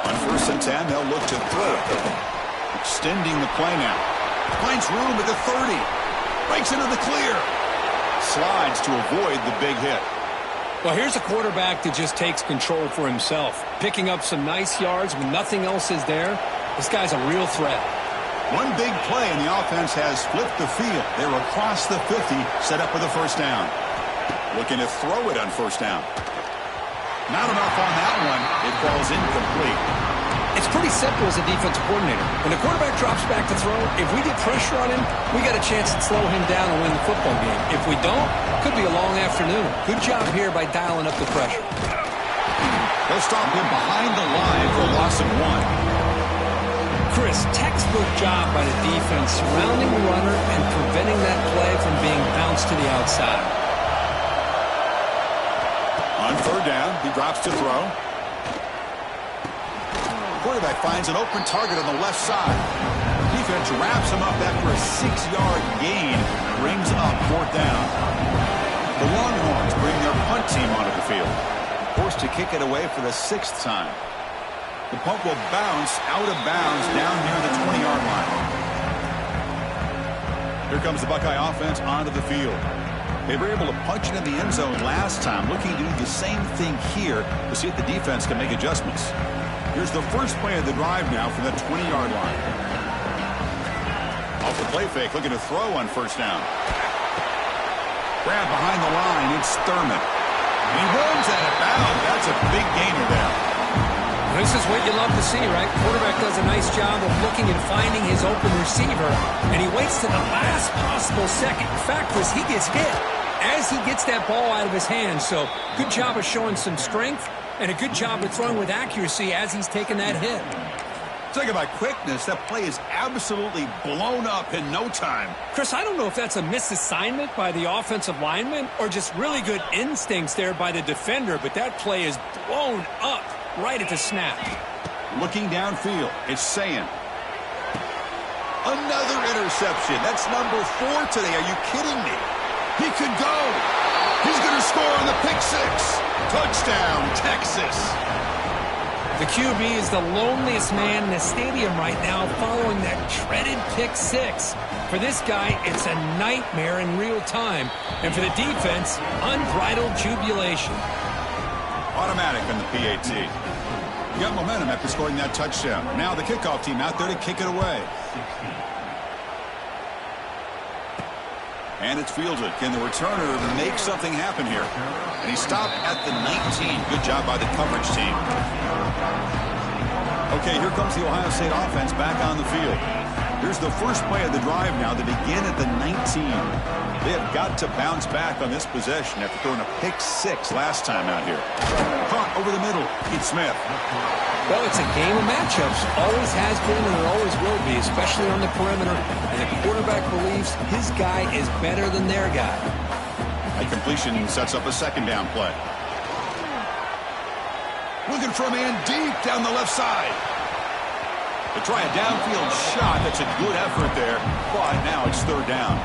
Speaker 1: On 1st and 10, they'll look to throw it. Extending the play now. Finds room at the 30. Breaks into the clear. Slides to avoid the big hit.
Speaker 2: Well, here's a quarterback that just takes control for himself. Picking up some nice yards when nothing else is there. This guy's a real threat.
Speaker 1: One big play and the offense has flipped the field. They're across the 50, set up for the first down. Looking to throw it on 1st down. Not enough on that one. It falls incomplete.
Speaker 2: It's pretty simple as a defensive coordinator. When the quarterback drops back to throw, if we get pressure on him, we got a chance to slow him down and win the football game. If we don't, could be a long afternoon. Good job here by dialing up the pressure.
Speaker 1: They'll stop him behind the line for a loss of 1.
Speaker 2: Chris, textbook job by the defense surrounding the runner and preventing that play from being bounced to the outside.
Speaker 1: On 3rd down, he drops to throw. Quarterback finds an open target on the left side. Defense wraps him up after a 6-yard gain. Brings up 4th down. The Longhorns bring their punt team onto the field. Forced to kick it away for the 6th time. The punt will bounce out of bounds down near the 20-yard line. Here comes the Buckeye offense onto the field. They were able to punch it in the end zone last time. Looking to do the same thing here to see if the defense can make adjustments. Here's the first play of the drive now from the 20-yard line. Off the play fake, looking to throw on 1st down. Grab behind the line, it's Thurman. And he runs out of bounds. That's a big gainer there.
Speaker 2: This is what you love to see, right? Quarterback does a nice job of looking and finding his open receiver, and he waits to the last possible second. In fact, Chris, he gets hit as he gets that ball out of his hands. So good job of showing some strength and a good job of throwing with accuracy as he's taking that hit.
Speaker 1: Talk about quickness. That play is absolutely blown up in no time.
Speaker 2: Chris, I don't know if that's a misassignment by the offensive lineman or just really good instincts there by the defender, but that play is blown up right at the snap.
Speaker 1: Looking downfield, it's Sayin. Another interception. That's number 4 today. Are you kidding me? He could go. He's going to score on the pick 6. Touchdown, Texas.
Speaker 2: The QB is the loneliest man in the stadium right now following that dreaded pick 6. For this guy, it's a nightmare in real time. And for the defense, unbridled jubilation.
Speaker 1: Automatic on the PAT. Got momentum after scoring that touchdown. Now the kickoff team out there to kick it away. And it's fielded. Can the returner make something happen here? And he stopped at the 19. Good job by the coverage team. Okay, here comes the Ohio State offense back on the field. Here's the first play of the drive now. They begin at the 19. They have got to bounce back on this possession after throwing a pick-6 last time out here. Caught over the middle. It's Smith.
Speaker 2: Well, it's a game of matchups. Always has been and it always will be, especially on the perimeter. And the quarterback believes his guy is better than their guy.
Speaker 1: A completion sets up a second down play. Looking for a man deep down the left side. To try a downfield shot. That's a good effort there. But now it's third down.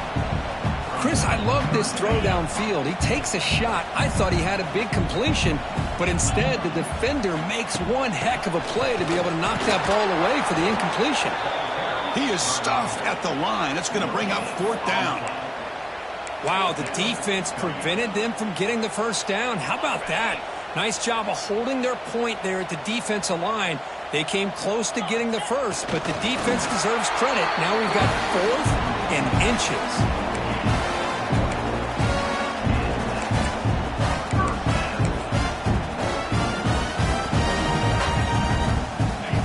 Speaker 2: Chris, I love this throw downfield. He takes a shot. I thought he had a big completion, but instead the defender makes one heck of a play to be able to knock that ball away for the incompletion.
Speaker 1: He is stuffed at the line. It's going to bring up fourth down.
Speaker 2: Wow, the defense prevented them from getting the first down. How about that? Nice job of holding their point there at the defensive line. They came close to getting the first, but the defense deserves credit. Now we've got fourth and inches.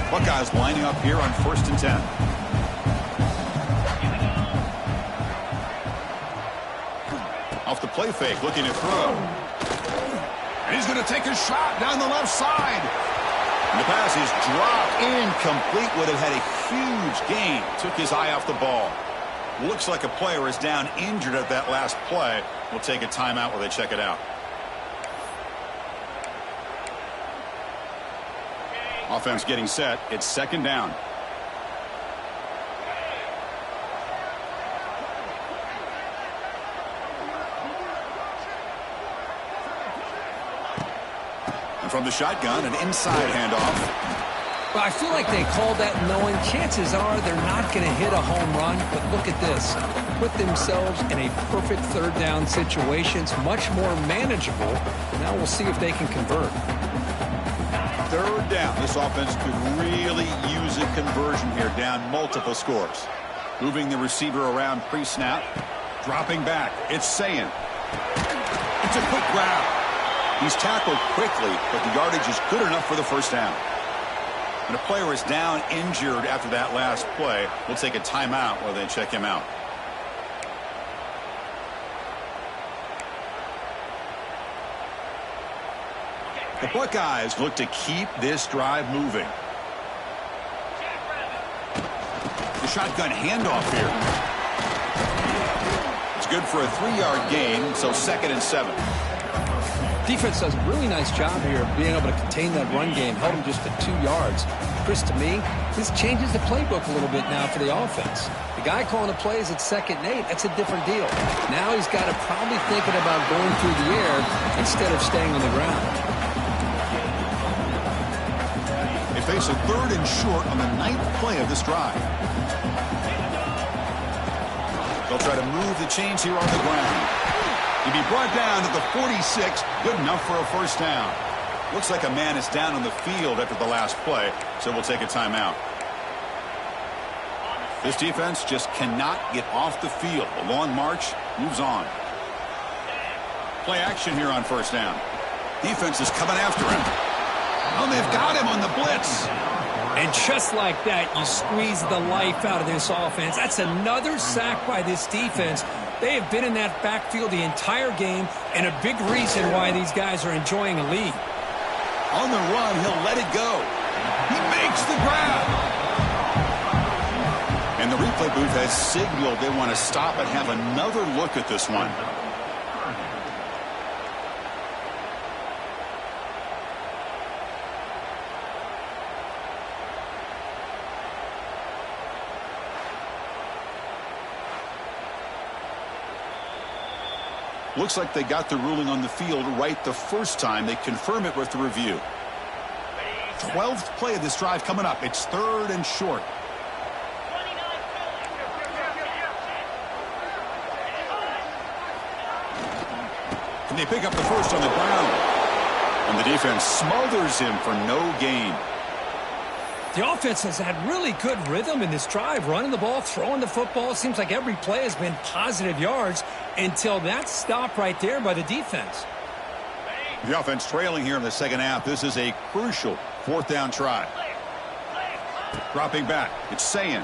Speaker 1: Buckeyes lining up here on 1st and 10. Off the play fake, looking to throw. And he's going to take a shot down the left side. And the pass is dropped incomplete. Would have had a huge gain. Took his eye off the ball. Looks like a player is down injured at that last play. We'll take a timeout while they check it out. Offense getting set. It's second down. And from the shotgun, an inside handoff.
Speaker 2: Well, I feel like they called that knowing chances are they're not going to hit a home run. But look at this. Put themselves in a perfect third down situation. It's much more manageable. Now we'll see if they can convert.
Speaker 1: Third down. This offense could really use a conversion here, down multiple scores. Moving the receiver around pre-snap. Dropping back. It's Sayin. It's a quick grab. He's tackled quickly, but the yardage is good enough for the first down. And a player is down injured after that last play. We'll take a timeout while they check him out. The Buckeyes look to keep this drive moving. The shotgun handoff here. It's good for a 3-yard gain, so 2nd and 7.
Speaker 2: Defense does a really nice job here of being able to contain that run game. Held him just at 2 yards. Chris, to me, this changes the playbook a little bit now for the offense. The guy calling the plays at 2nd and 8, that's a different deal. Now he's got to probably thinking about going through the air instead of staying on the ground.
Speaker 1: Face a 3rd and short on the 9th play of this drive. They'll try to move the chains here on the ground. He'll be brought down to the 46. Good enough for a first down. Looks like a man is down on the field after the last play, so we'll take a timeout. This defense just cannot get off the field. The long march moves on. Play action here on first down. Defense is coming after him. Oh, they've got him on the blitz.
Speaker 2: And just like that, you squeeze the life out of this offense. That's another sack by this defense. They have been in that backfield the entire game, and a big reason why these guys are enjoying a lead.
Speaker 1: On the run, he'll let it go. He makes the grab. And the replay booth has signaled they want to stop and have another look at this one. Looks like they got the ruling on the field right the first time. They confirm it with the review. 12th play of this drive coming up. It's 3rd and short. Can they pick up the first on the ground? And the defense smothers him for no gain.
Speaker 2: The offense has had really good rhythm in this drive, running the ball, throwing the football. It seems like every play has been positive yards until that stop right there by the defense.
Speaker 1: The offense trailing here in the second half. This is a crucial fourth down try. Dropping back. It's Sayin.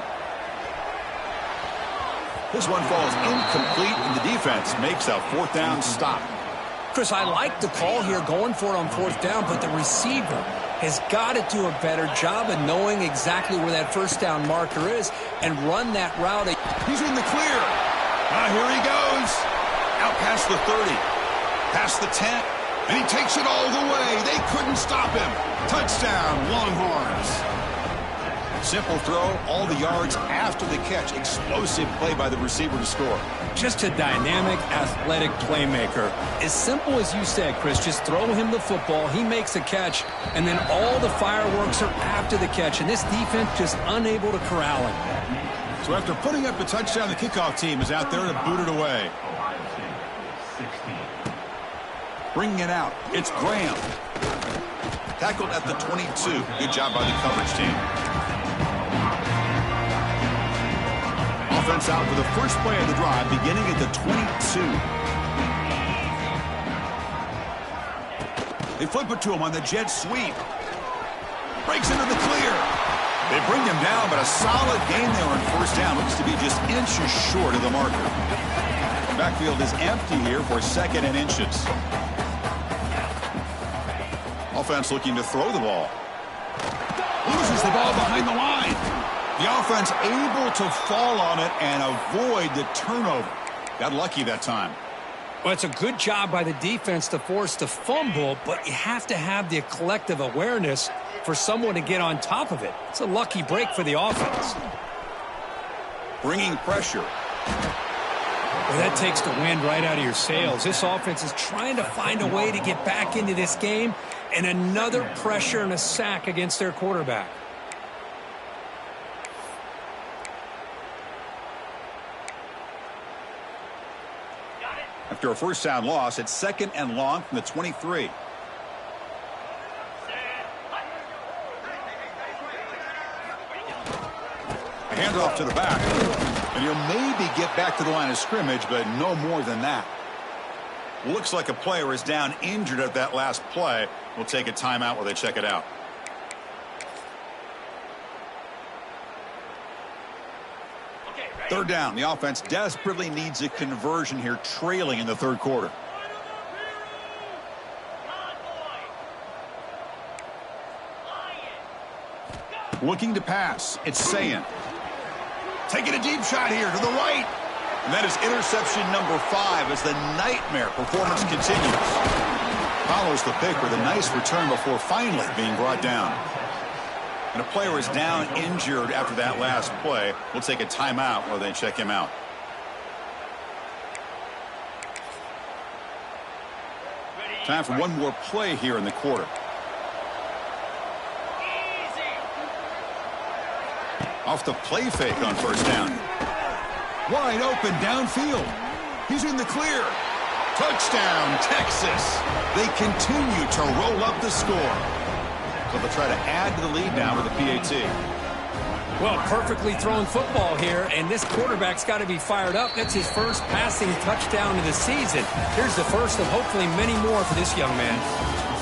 Speaker 1: This one falls incomplete, and the defense makes a fourth down stop.
Speaker 2: Chris, I like the call here going for it on fourth down, but the receiver has got to do a better job of knowing exactly where that first down marker is and run that route.
Speaker 1: He's in the clear. Here he goes. Out past the 30, past the 10, and he takes it all the way. They couldn't stop him. Touchdown, Longhorns. Simple throw, all the yards after the catch. Explosive play by the receiver to score.
Speaker 2: Just a dynamic, athletic playmaker. As simple as you said, Chris, just throw him the football, he makes a catch, and then all the fireworks are after the catch, and this defense just unable to corral him.
Speaker 1: So after putting up a touchdown, the kickoff team is out there to boot it away. Bringing it out, it's Graham. Tackled at the 22. Good job by the coverage team. Offense out for the first play of the drive, beginning at the 22. They flip it to him on the jet sweep. Breaks into the clear. They bring him down, but a solid gain there on first down. Looks to be just inches short of the marker. Backfield is empty here for second and inches. Offense looking to throw the ball. Loses the ball behind the line. The offense able to fall on it and avoid the turnover. Got lucky that time.
Speaker 2: Well, it's a good job by the defense to force the fumble, but you have to have the collective awareness for someone to get on top of it. It's a lucky break for the offense.
Speaker 1: Bringing pressure.
Speaker 2: Well, that takes the wind right out of your sails. This offense is trying to find a way to get back into this game, and another pressure and a sack against their quarterback.
Speaker 1: After a first down loss, it's second and long from the 23. A handoff to the back. And he'll maybe get back to the line of scrimmage, but no more than that. Looks like a player is down injured at that last play. We'll take a timeout while they check it out. Third down. The offense desperately needs a conversion here, trailing in the third quarter. Looking to pass. It's Sayin. Taking a deep shot here to the right. And that is interception number 5 as the nightmare performance continues. Follows the pick with a nice return before finally being brought down. And a player is down injured after that last play. We'll take a timeout while they check him out. Time for one more play here in the quarter. Off the play fake on first down. Wide open downfield. He's in the clear. Touchdown, Texas. They continue to roll up the score. So they'll try to add to the lead now with a PAT.
Speaker 2: Well, perfectly thrown football here, and this quarterback's got to be fired up. That's his first passing touchdown of the season. Here's the first of hopefully many more for this young man.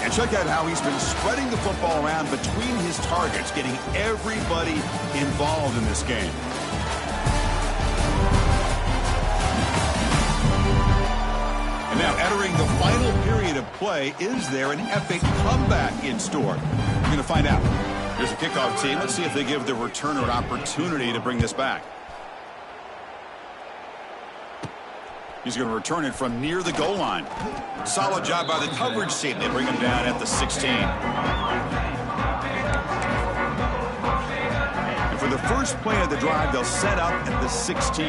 Speaker 1: And check out how he's been spreading the football around between his targets, getting everybody involved in this game. And now entering the final period of play, is there an epic comeback in store? We're going to find out. Here's the kickoff team. Let's see if they give the returner an opportunity to bring this back. He's going to return it from near the goal line. Solid job by the coverage team. They bring him down at the 16. And for the first play of the drive, they'll set up at the 16.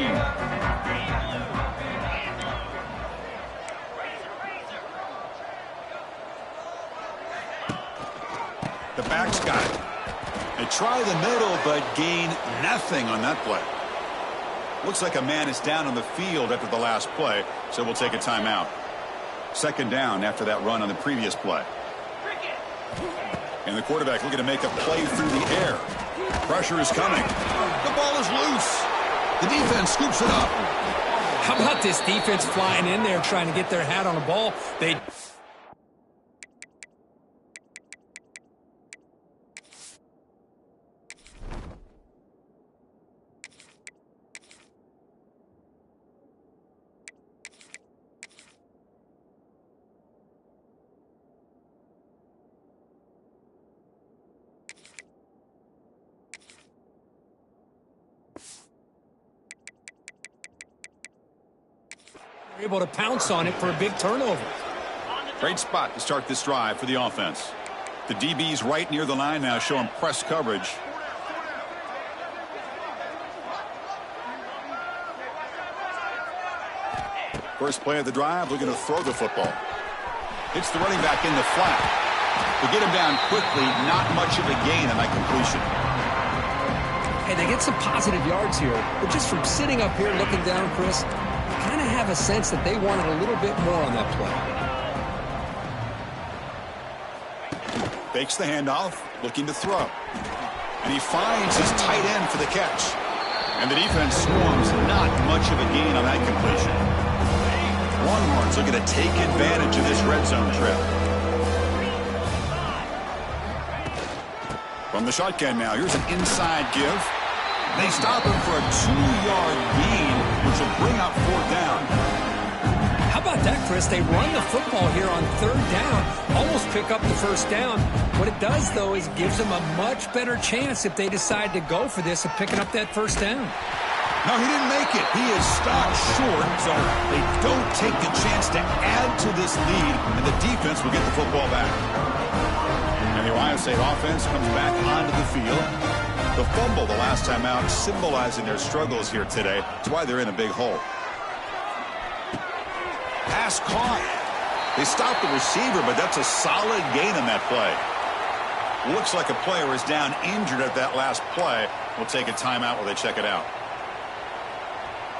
Speaker 1: The back's got it. They try the middle, but gain nothing on that play. Looks like a man is down on the field after the last play, so we'll take a timeout. Second down after that run on the previous play. And the quarterback looking to make a play through the air. Pressure is coming. The ball is loose. The defense scoops it up.
Speaker 2: How about this defense flying in there trying to get their hat on the ball? They... able to pounce on it for a big turnover.
Speaker 1: Great spot to start this drive for the offense. The DB's right near the line now, showing press coverage. First play of the drive, looking to throw the football. Hits the running back in the flat. To get him down quickly, not much of a gain on that completion.
Speaker 2: Hey, they get some positive yards here, but just from sitting up here looking down, Chris, kind of have a sense that they wanted a little bit more on that play.
Speaker 1: Fakes the handoff, looking to throw. And he finds his tight end for the catch. And the defense swarms, not much of a gain on that completion. Longhorns looking to take advantage of this red zone trip. From the shotgun now, here's an inside give. They stop him for a 2-yard gain, which will bring up 4th down.
Speaker 2: How about that, Chris? They run the football here on 3rd down, almost pick up the 1st down. What it does, though, is gives them a much better chance if they decide to go for this of picking up that 1st down.
Speaker 1: No, he didn't make it. He is stopped short, so they don't take the chance to add to this lead, and the defense will get the football back. And the Ohio State offense comes back onto the field. The fumble the last time out, symbolizing their struggles here today. That's why they're in a big hole. Pass caught. They stopped the receiver, but that's a solid gain on that play. Looks like a player is down injured at that last play. We'll take a timeout while they check it out.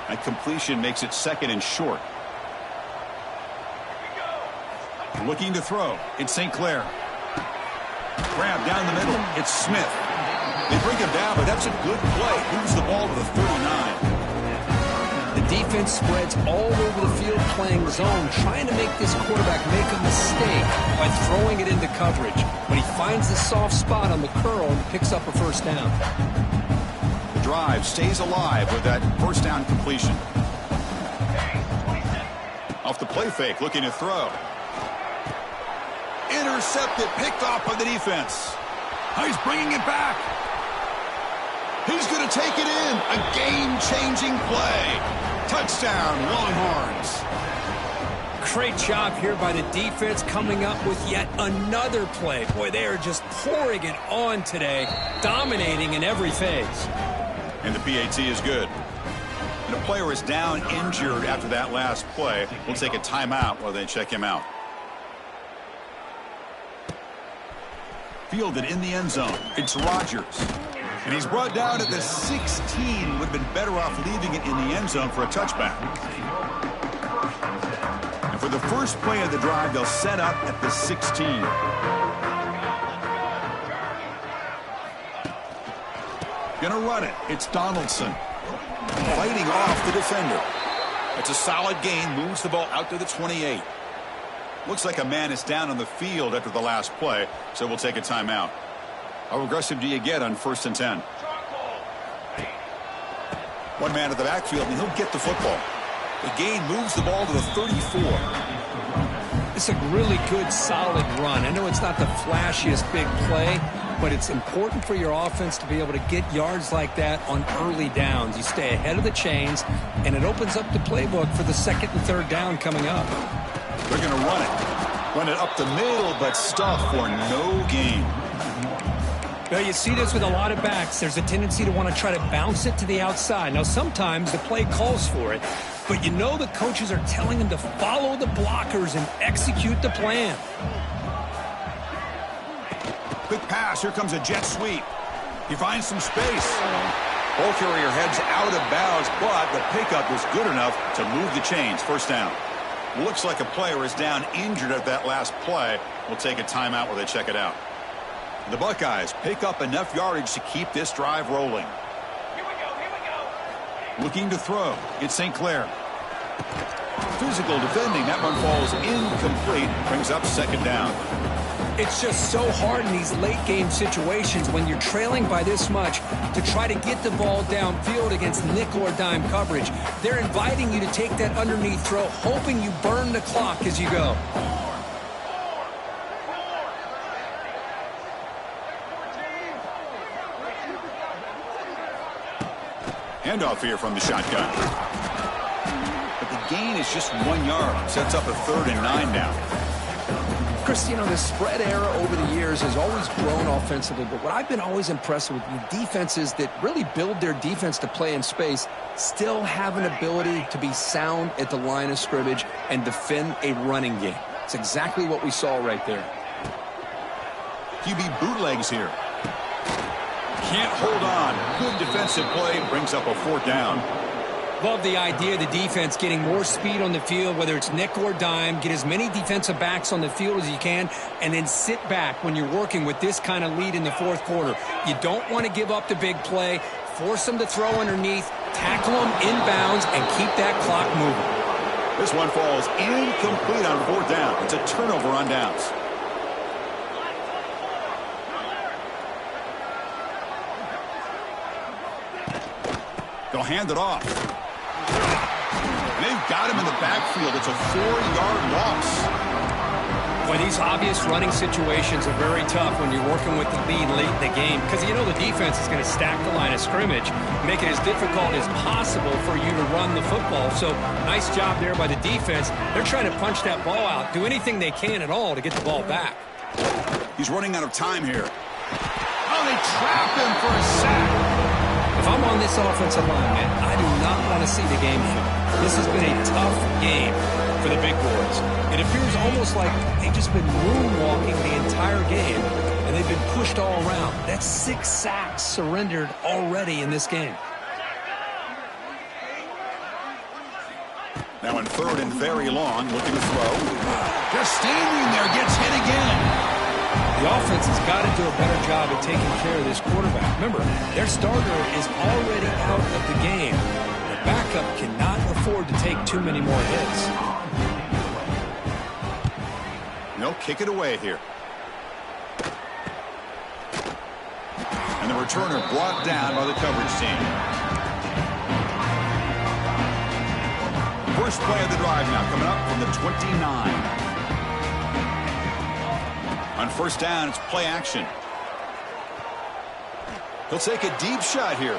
Speaker 1: That completion makes it 2nd and short. Looking to throw. It's St. Clair. Grab down the middle. It's Smith. They bring him down, but that's a good play. Moves the ball to the 39.
Speaker 2: The defense spreads all over the field playing zone, trying to make this quarterback make a mistake by throwing it into coverage. But he finds the soft spot on the curl and picks up a 1st down.
Speaker 1: The drive stays alive with that 1st down completion. Off the play fake, looking to throw. Intercepted, picked off by the defense. He's bringing it back. He's going to take it in. A game-changing play. Touchdown, Longhorns.
Speaker 2: Great job here by the defense coming up with yet another play. Boy, they are just pouring it on today, dominating in every phase.
Speaker 1: And the PAT is good. And a player is down injured after that last play. We'll take a timeout while they check him out. Fielded in the end zone. It's Rodgers. And he's brought down at the 16. Would have been better off leaving it in the end zone for a touchback. And for the first play of the drive, they'll set up at the 16. Gonna run it. It's Donaldson. Fighting off the defender. It's a solid gain. Moves the ball out to the 28. Looks like a man is down on the field after the last play, so we'll take a timeout. How aggressive do you get on 1st and 10? One man at the backfield, and he'll get the football. The gain moves the ball to the 34.
Speaker 2: It's a really good, solid run. I know it's not the flashiest big play, but it's important for your offense to be able to get yards like that on early downs. You stay ahead of the chains, and it opens up the playbook for the 2nd and 3rd down coming up.
Speaker 1: They're going to run it. Run it up the middle, but stuff for no gain.
Speaker 2: Well, you see this with a lot of backs. There's a tendency to want to try to bounce it to the outside. Now, sometimes the play calls for it, but you know the coaches are telling them to follow the blockers and execute the plan.
Speaker 1: Quick pass. Here comes a jet sweep. He finds some space. Ball carrier heads out of bounds, but the pickup was good enough to move the chains. 1st down. Looks like a player is down injured at that last play. We'll take a timeout while they check it out. The Buckeyes pick up enough yardage to keep this drive rolling. Looking to throw. It's St. Clair. Physical defending. That one falls incomplete. Brings up second down.
Speaker 2: It's just so hard in these late game situations when you're trailing by this much to try to get the ball downfield against nickel or dime coverage. They're inviting you to take that underneath throw, hoping you burn the clock as you go.
Speaker 1: Handoff here from the shotgun. But the gain is just 1 yard. Sets up a 3rd and 9 now.
Speaker 2: Chris, you know, the spread era over the years has always grown offensively, but what I've been always impressed with the defenses that really build their defense to play in space still have an ability to be sound at the line of scrimmage and defend a running game. It's exactly what we saw right there.
Speaker 1: QB bootlegs here. Can't hold on. Good defensive play. Brings up a 4th down.
Speaker 2: Love the idea of the defense getting more speed on the field, whether it's nickel or dime, get as many defensive backs on the field as you can, and then sit back when you're working with this kind of lead in the 4th quarter. You don't want to give up the big play, force them to throw underneath, tackle them inbounds, and keep that clock moving.
Speaker 1: This one falls incomplete on 4th down. It's a turnover on downs. They'll hand it off. And they've got him in the backfield. It's a 4-yard loss.
Speaker 2: Well, these obvious running situations are very tough when you're working with the lead late in the game because you know the defense is going to stack the line of scrimmage, make it as difficult as possible for you to run the football. So nice job there by the defense. They're trying to punch that ball out, do anything they can at all to get the ball back.
Speaker 1: He's running out of time here. Oh, they trap him for a sack.
Speaker 2: If I'm on this offensive line, man, I do not want to see the game here. This has been a tough game for the big boys. It appears almost like they've just been moonwalking the entire game, and they've been pushed all around. That's 6 sacks surrendered already in this game.
Speaker 1: Now in 3rd and very long, looking to throw. Just standing there, gets hit again.
Speaker 2: The offense has got to do a better job at taking care of this quarterback. Remember, their starter is already out of the game. The backup cannot afford to take too many more hits.
Speaker 1: They'll kick it away here. And the returner brought down by the coverage team. First play of the drive now coming up from the 29. On 1st down, it's play action. He'll take a deep shot here.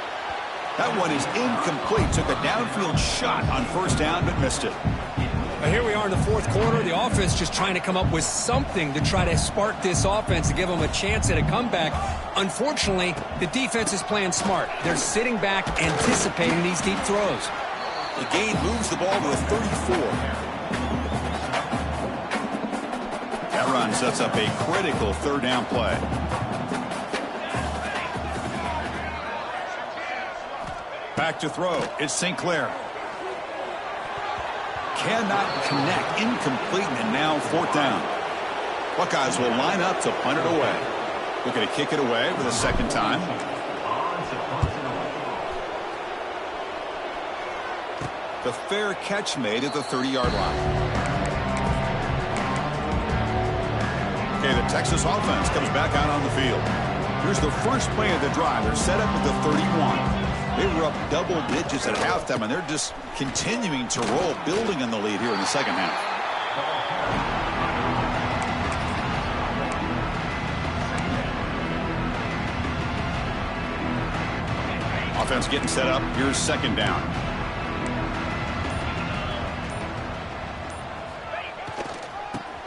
Speaker 1: That one is incomplete. Took a downfield shot on 1st down, but missed it.
Speaker 2: But here we are in the 4th quarter. The offense just trying to come up with something to try to spark this offense to give them a chance at a comeback. Unfortunately, the defense is playing smart. They're sitting back, anticipating these deep throws.
Speaker 1: The gain moves the ball to the 34. That run sets up a critical 3rd down play. Back to throw. It's St. Clair. Cannot connect. Incomplete, and now 4th down. Buckeyes will line up to punt it away. Looking to kick it away for the 2nd time. The fair catch made at the 30-yard line. Okay, the Texas offense comes back out on the field. Here's the first play of the drive. They're set up at the 31. They were up double digits at halftime, and they're just continuing to roll, building on the lead here in the 2nd half. Offense getting set up. Here's 2nd down.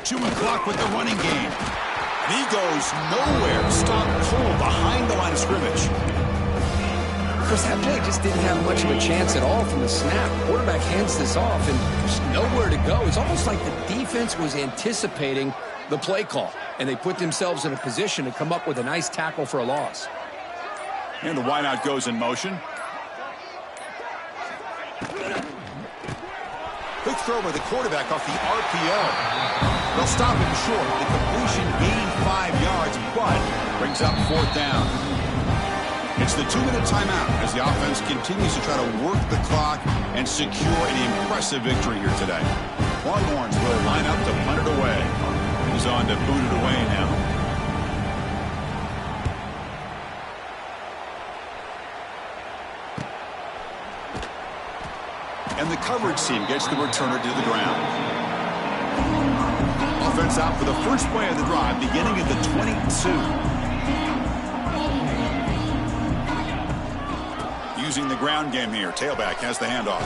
Speaker 1: Chewing clock with the running game. And he goes nowhere. Stop cold behind the line of scrimmage.
Speaker 2: Chris, that play just didn't have much of a chance at all from the snap. Quarterback hands this off, and there's nowhere to go. It's almost like the defense was anticipating the play call, and they put themselves in a position to come up with a nice tackle for a loss.
Speaker 1: And the wideout goes in motion. Quick throw by the quarterback off the RPO. They'll stop him short. The completion gained 5 yards, but Brings up 4th down. It's the 2-minute timeout as the offense continues to try to work the clock and secure an impressive victory here today. Longhorns will line up to punt it away. He's on to boot it away now. And the coverage team gets the returner to the ground. Offense out for the first play of the drive, beginning at the 22. Using the ground game here. Tailback has the handoff.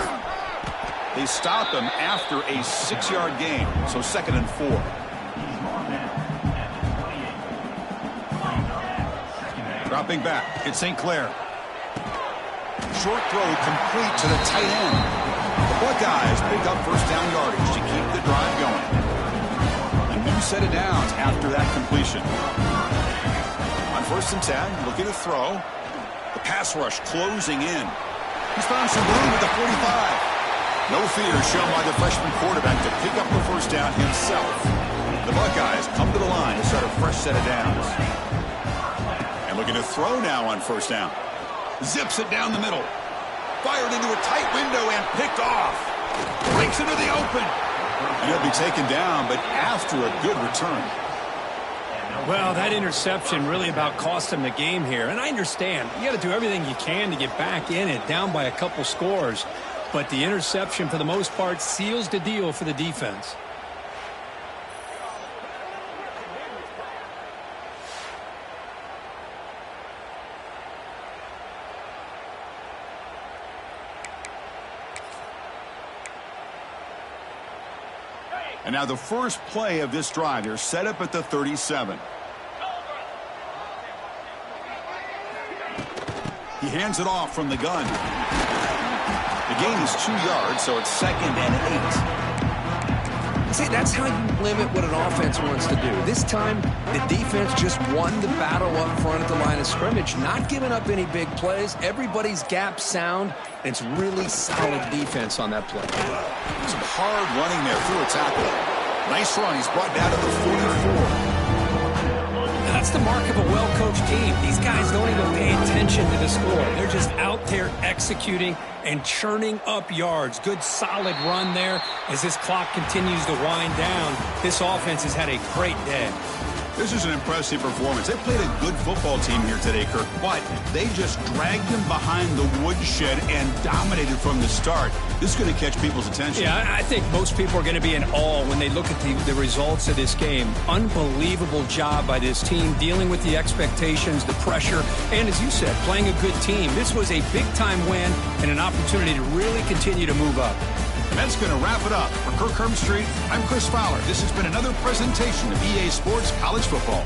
Speaker 1: They stop him after a 6-yard gain, so 2nd and 4. Dropping back, it's St. Clair. Short throw complete to the tight end. The Buckeyes pick up first down yardage to keep the drive going. A new set of downs after that completion. On 1st and 10, looking to throw. The pass rush closing in. He's found some room at the 45. No fear shown by the freshman quarterback to pick up the first down himself. The Buckeyes come to the line to start a fresh set of downs. And looking to throw now on 1st down. Zips it down the middle. Fired into a tight window and picked off. Breaks into the open. And he'll be taken down, but after a good return.
Speaker 2: Well, that interception really about cost him the game here. And I understand. You got to do everything you can to get back in it, down by a couple scores. But the interception, for the most part, seals the deal for the defense.
Speaker 1: And now the first play of this drive. They're set up at the 37. He hands it off from the gun. The gain is 2 yards, so it's 2nd and 8.
Speaker 2: See, that's how you limit what an offense wants to do. This time, the defense just won the battle up front at the line of scrimmage, not giving up any big plays. Everybody's gap sound, and it's really solid defense on that play.
Speaker 1: Some hard running there through a tackle. Nice run. He's brought down to the 44.
Speaker 2: That's the mark of a well-coached team. These guys don't even pay attention to the score. They're just out there executing and churning up yards. Good, solid run there as this clock continues to wind down. This offense has had a great day.
Speaker 1: This is an impressive performance. They played a good football team here today, Kirk, but they just dragged them behind the woodshed and dominated from the start. This is going to catch people's attention.
Speaker 2: Yeah, I think most people are going to be in awe when they look at the results of this game. Unbelievable job by this team dealing with the expectations, the pressure, and as you said, playing a good team. This was a big-time win and an opportunity to really continue to move up.
Speaker 1: And that's going to wrap it up. For Kirk Street, I'm Chris Fowler. This has been another presentation of EA Sports College Football.